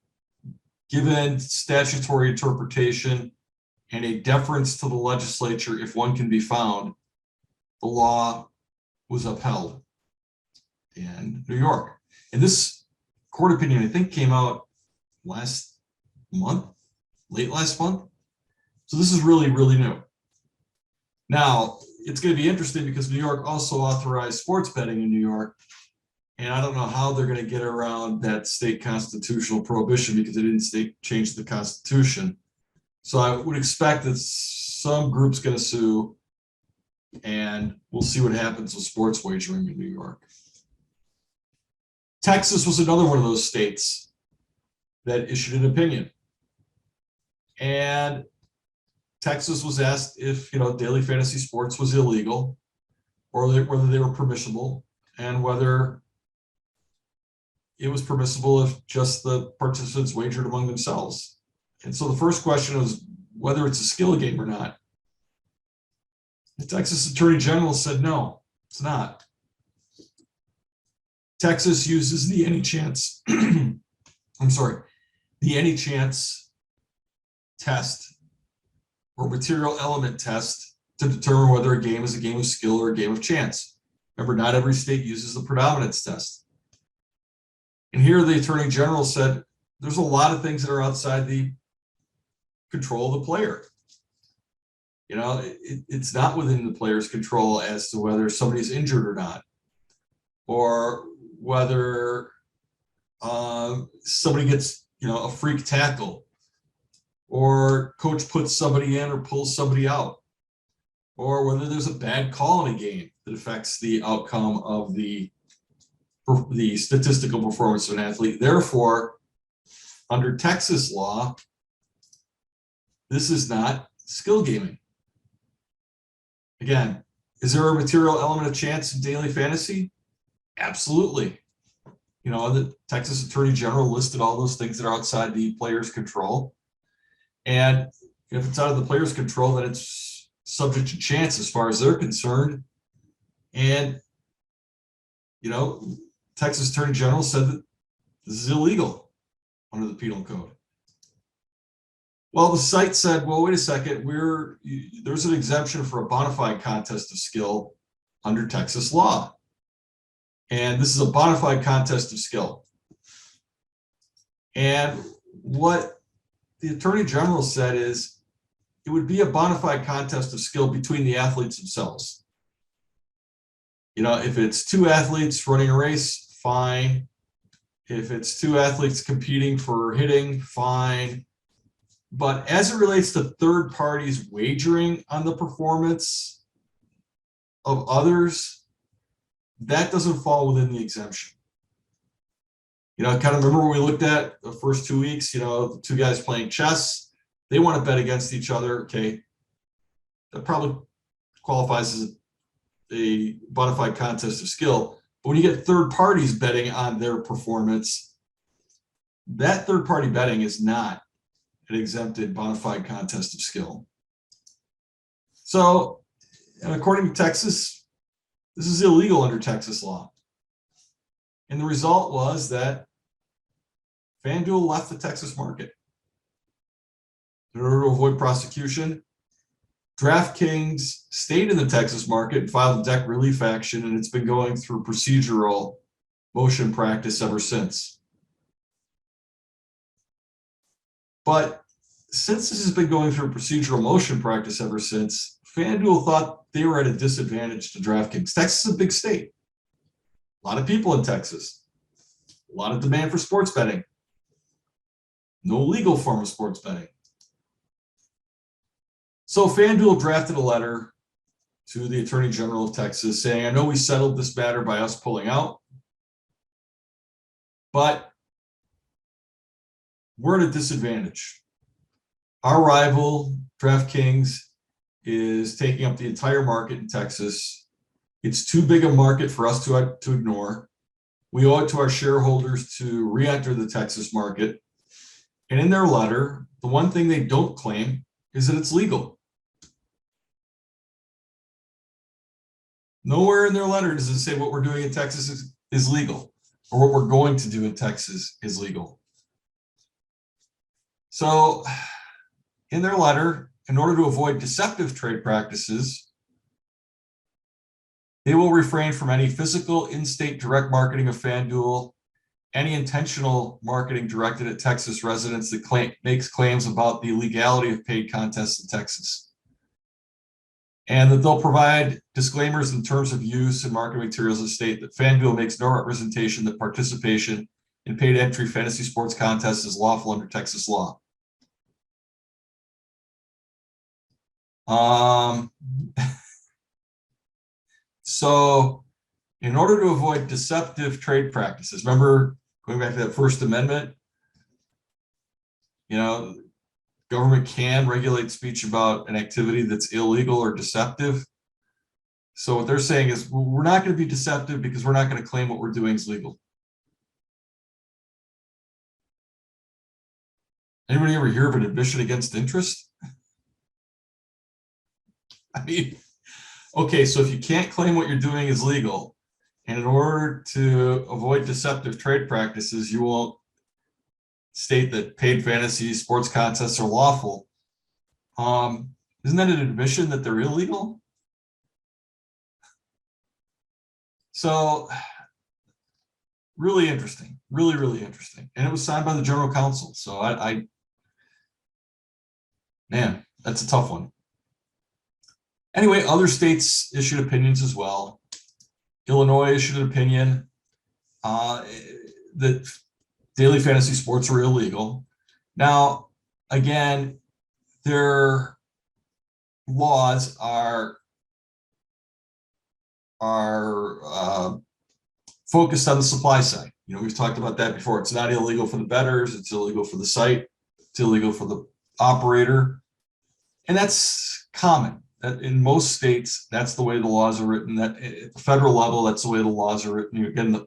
given statutory interpretation and a deference to the legislature, if one can be found, the law was upheld in New York. And this court opinion, I think, came out last month, late last month. So this is really, really new. Now, it's going to be interesting because New York also authorized sports betting in New York. And I don't know how they're going to get around that state constitutional prohibition because they didn't change the Constitution. So I would expect that some group's going to sue, and we'll see what happens with sports wagering in New York. Texas was another one of those states that issued an opinion. And Texas was asked if, daily fantasy sports was illegal or whether they were permissible, and whether it was permissible if just the participants wagered among themselves. And so the first question was whether it's a skill game or not. The Texas Attorney General said, no, it's not. Texas uses the any chance, the any chance test or material element test to determine whether a game is a game of skill or a game of chance. Remember, not every state uses the predominance test. And here the Attorney General said, there's a lot of things that are outside the control of the player. It's not within the player's control as to whether somebody's injured or not, or whether somebody gets, a freak tackle, or coach puts somebody in or pulls somebody out, or whether there's a bad call in a game that affects the outcome of the statistical performance of an athlete. Therefore, under Texas law, this is not skill gaming. Again, is there a material element of chance in daily fantasy? Absolutely. The Texas Attorney General listed all those things that are outside the player's control. And if it's out of the player's control, then it's subject to chance as far as they're concerned. And, Texas Attorney General said that this is illegal under the penal code. Well, the site said, well, wait a second, there's an exemption for a bona fide contest of skill under Texas law. And this is a bona fide contest of skill. And what the Attorney General said is it would be a bona fide contest of skill between the athletes themselves. If it's two athletes running a race, fine. If it's two athletes competing for hitting, fine. But as it relates to third parties wagering on the performance of others, that doesn't fall within the exemption. You know, kind of remember when we looked at the first 2 weeks, you know, the two guys playing chess, they want to bet against each other. Okay. That probably qualifies as a bona fide contest of skill. But when you get third parties betting on their performance, that third party betting is not an exempted bona fide contest of skill. So, and according to Texas, this is illegal under Texas law. And the result was that FanDuel left the Texas market. In order to avoid prosecution, DraftKings stayed in the Texas market and filed a debt relief action, and it's been going through procedural motion practice ever since. But since this has been going through procedural motion practice ever since, FanDuel thought they were at a disadvantage to DraftKings. Texas is a big state. A lot of people in Texas. A lot of demand for sports betting. No legal form of sports betting. So FanDuel drafted a letter to the Attorney General of Texas saying, I know we settled this matter by us pulling out, but we're at a disadvantage. Our rival, DraftKings, is taking up the entire market in Texas. It's too big a market for us to ignore. We owe it to our shareholders to re-enter the Texas market. And in their letter, the one thing they don't claim is that it's legal. Nowhere in their letter does it say what we're doing in Texas is legal, or what we're going to do in Texas is legal. So in their letter, in order to avoid deceptive trade practices, they will refrain from any physical in-state direct marketing of FanDuel, any intentional marketing directed at Texas residents that makes claims about the legality of paid contests in Texas. And that they'll provide disclaimers in terms of use and marketing materials that state that FanDuel makes no representation that participation in paid entry fantasy sports contests is lawful under Texas law. So in order to avoid deceptive trade practices, remember going back to that First Amendment, you know, government can regulate speech about an activity that's illegal or deceptive. So what they're saying is we're not going to be deceptive because we're not going to claim what we're doing is legal. Anybody ever hear of an admission against interest? I mean, okay, so if you can't claim what you're doing is legal, and in order to avoid deceptive trade practices, you won't state that paid fantasy sports contests are lawful. Isn't that an admission that they're illegal? So really interesting, really, really interesting. And it was signed by the general counsel. So man, that's a tough one. Anyway, other states issued opinions as well. Illinois issued an opinion that daily fantasy sports are illegal. Now, again, their laws are focused on the supply side. You know, we've talked about that before. It's not illegal for the bettors. It's illegal for the site. It's illegal for the operator. And that's common. That in most states, that's the way the laws are written. That at the federal level, that's the way the laws are written. Again,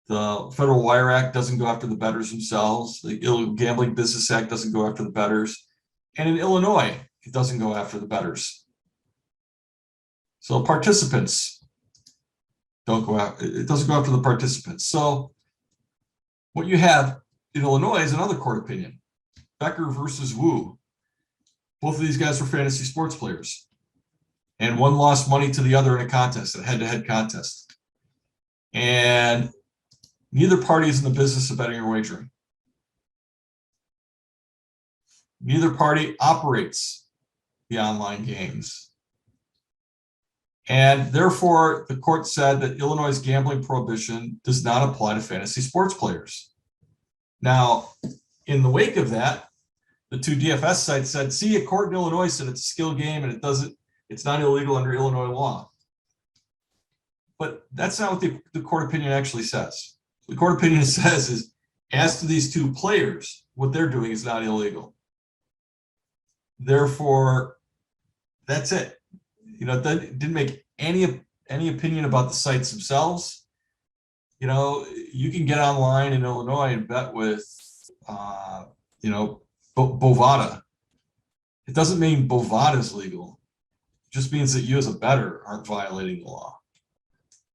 the Federal Wire Act doesn't go after the bettors themselves. The Illegal Gambling Business Act doesn't go after the bettors. And in Illinois, it doesn't go after the bettors. So participants don't go after, it doesn't go after the participants. So what you have in Illinois is another court opinion, Becker versus Wu. Both of these guys were fantasy sports players, and one lost money to the other in a contest, a head-to-head contest. And neither party is in the business of betting or wagering. Neither party operates the online games. And therefore, the court said that Illinois' gambling prohibition does not apply to fantasy sports players. Now, in the wake of that, the two DFS sites said, see, a court in Illinois said it's a skill game and it's not illegal under Illinois law. But that's not what the court opinion actually says. The court opinion says is, as to these two players, what they're doing is not illegal. Therefore, that's it. You know, that didn't make any opinion about the sites themselves. You know, you can get online in Illinois and bet with, you know, Bovada. It doesn't mean Bovada is legal. It just means that you as a bettor aren't violating the law.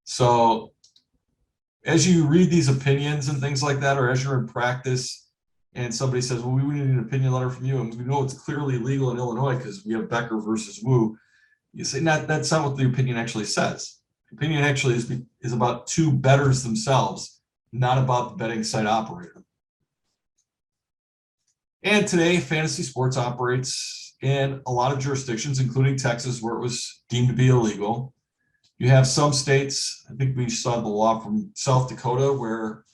So as you read these opinions and things like that, or as you're in practice and somebody says, well, we need an opinion letter from you, and we know it's clearly legal in Illinois because we have Becker versus Wu, you say, that's not what the opinion actually says. The opinion actually is about two bettors themselves, not about the betting site operator. And today, fantasy sports operates in a lot of jurisdictions, including Texas, where it was deemed to be illegal. You have some states, I think we saw the law from South Dakota, where,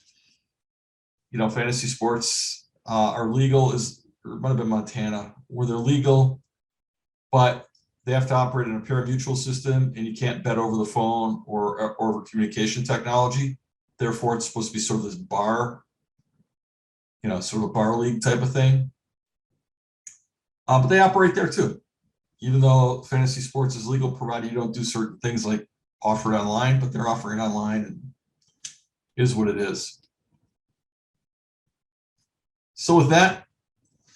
you know, fantasy sports are legal, or it might have been Montana, where they're legal, but they have to operate in a pari-mutuel system, and you can't bet over the phone or over communication technology. Therefore, it's supposed to be sort of this bar, you know, sort of a bar league type of thing. But they operate there too, even though fantasy sports is legal, provided you don't do certain things like offer it online, but they're offering online, and it is what it is. So with that,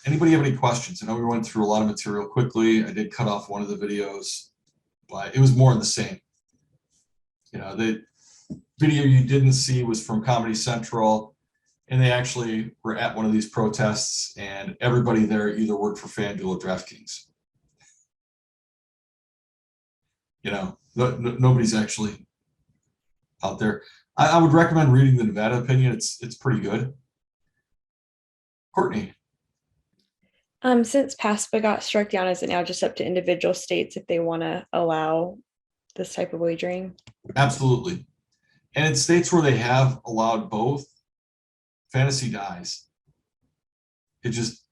anybody have any questions? I know we went through a lot of material quickly. I did cut off one of the videos, but it was more of the same. You know, the video you didn't see was from Comedy Central, and they actually were at one of these protests, and everybody there either worked for FanDuel or DraftKings. You know, nobody's actually out there. I would recommend reading the Nevada opinion. It's pretty good. Courtney. Since PASPA got struck down, is it now just up to individual states if they want to allow this type of wagering? Absolutely. And in states where they have allowed both, fantasy dies. It just,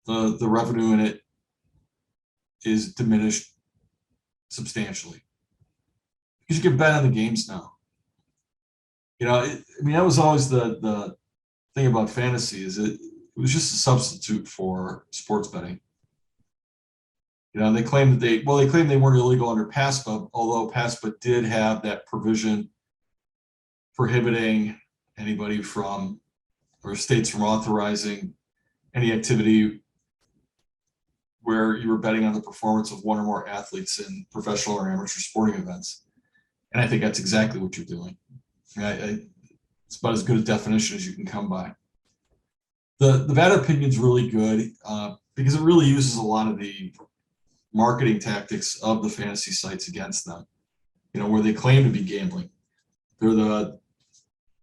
the revenue in it is diminished substantially. Because you can bet on the games now. You know, I mean, that was always the thing about fantasy, is it was just a substitute for sports betting. You know, they claimed that they claimed they weren't illegal under PASPA, although PASPA did have that provision prohibiting anybody from, or states from, authorizing any activity where you were betting on the performance of one or more athletes in professional or amateur sporting events. And I think that's exactly what you're doing. It's about as good a definition as you can come by. The Nevada opinion is really good because it really uses a lot of the marketing tactics of the fantasy sites against them. You know, where they claim to be gambling. They're the,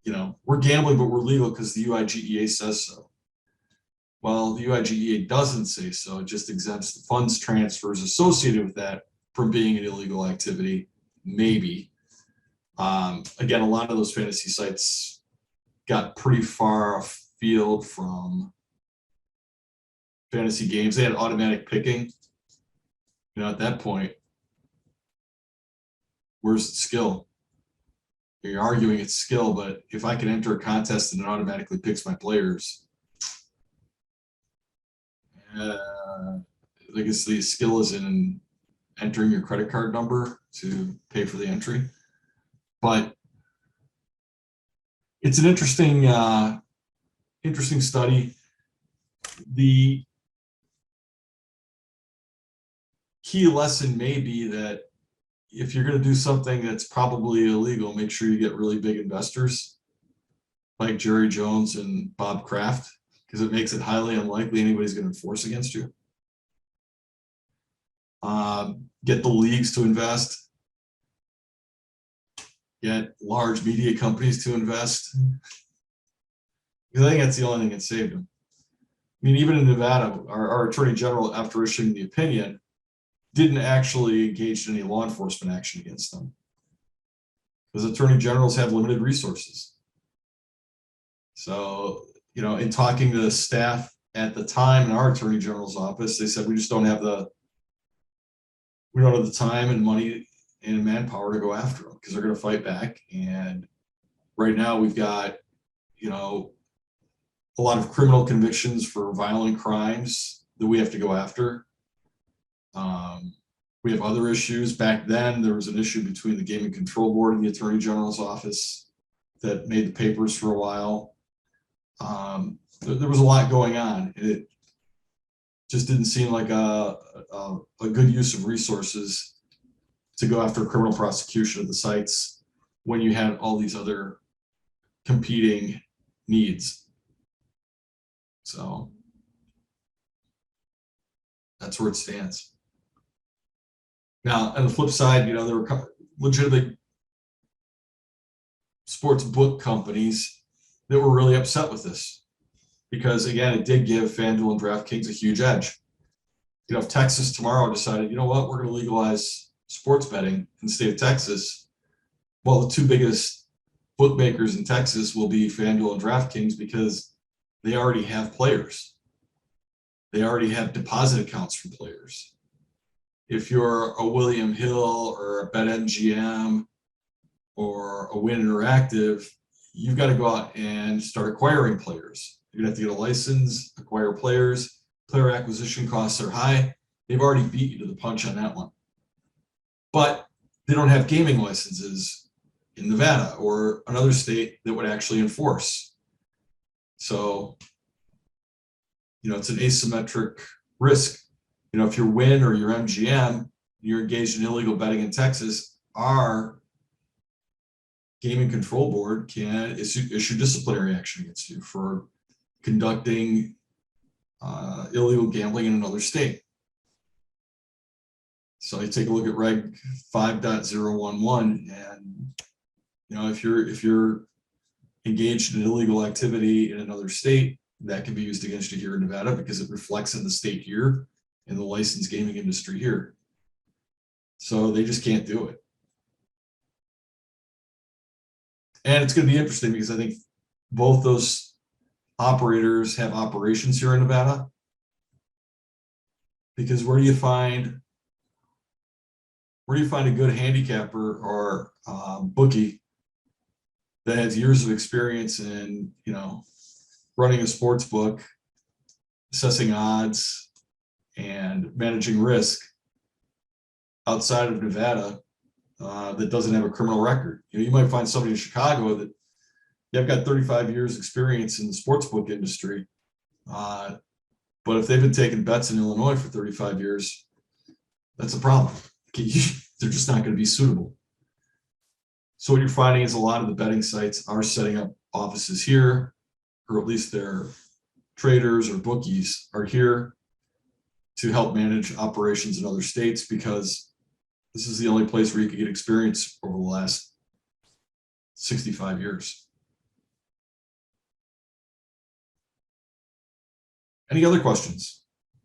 you know, we're gambling, but we're legal because the UIGEA says so. Well, the UIGEA doesn't say so. It just exempts the funds transfers associated with that from being an illegal activity, maybe. Again, a lot of those fantasy sites got pretty far afield from fantasy games. They had automatic picking. You know, at that point, where's the skill? You're arguing it's skill, but if I can enter a contest and it automatically picks my players, I guess the skill is in entering your credit card number to pay for the entry. But it's an interesting study. The key lesson may be that if you're going to do something that's probably illegal, make sure you get really big investors like Jerry Jones and Bob Kraft, because it makes it highly unlikely anybody's going to enforce against you. Get the leagues to invest. Get large media companies to invest. Because I think that's the only thing that saved them. I mean, even in Nevada, our Attorney General, after issuing the opinion, didn't actually engage in any law enforcement action against them. Because Attorney Generals have limited resources. So, you know, in talking to the staff at the time in our Attorney General's office, they said, we just don't have the time and money and manpower to go after them because they're going to fight back. And right now we've got, you know, a lot of criminal convictions for violent crimes that we have to go after. We have other issues. Back then, there was an issue between the Gaming Control Board and the Attorney General's office that made the papers for a while. There was a lot going on. It just didn't seem like a good use of resources to go after criminal prosecution of the sites when you had all these other competing needs. So that's where it stands. Now, on the flip side, you know, there were legitimate sports book companies that were really upset with this because, again, it did give FanDuel and DraftKings a huge edge. You know, if Texas tomorrow decided, you know what, we're going to legalize sports betting in the state of Texas, well, the two biggest bookmakers in Texas will be FanDuel and DraftKings because they already have players. They already have deposit accounts for players. If you're a William Hill or a BetMGM or a Win Interactive, you've got to go out and start acquiring players. You're gonna have to get a license, acquire players. Player acquisition costs are high. They've already beat you to the punch on that one. But they don't have gaming licenses in Nevada or another state that would actually enforce. So, you know, it's an asymmetric risk. You know, if you're Win or you're MGM, you're engaged in illegal betting in Texas, our Gaming Control Board can issue disciplinary action against you for conducting illegal gambling in another state. So you take a look at Reg 5.011, and you know, if you're engaged in illegal activity in another state, that can be used against you here in Nevada because it reflects in the state here in the licensed gaming industry here. So they just can't do it. And it's going to be interesting because I think both those operators have operations here in Nevada. Because where do you find a good handicapper or bookie that has years of experience in, you know, running a sports book, assessing odds, and managing risk outside of Nevada that doesn't have a criminal record? You know, you might find somebody in Chicago that, yeah, I've got 35 years experience in the sportsbook industry, but if they've been taking bets in Illinois for 35 years, that's a problem. They're just not going to be suitable. So what you're finding is a lot of the betting sites are setting up offices here, or at least their traders or bookies are here to help manage operations in other states because this is the only place where you can get experience over the last 65 years. Any other questions?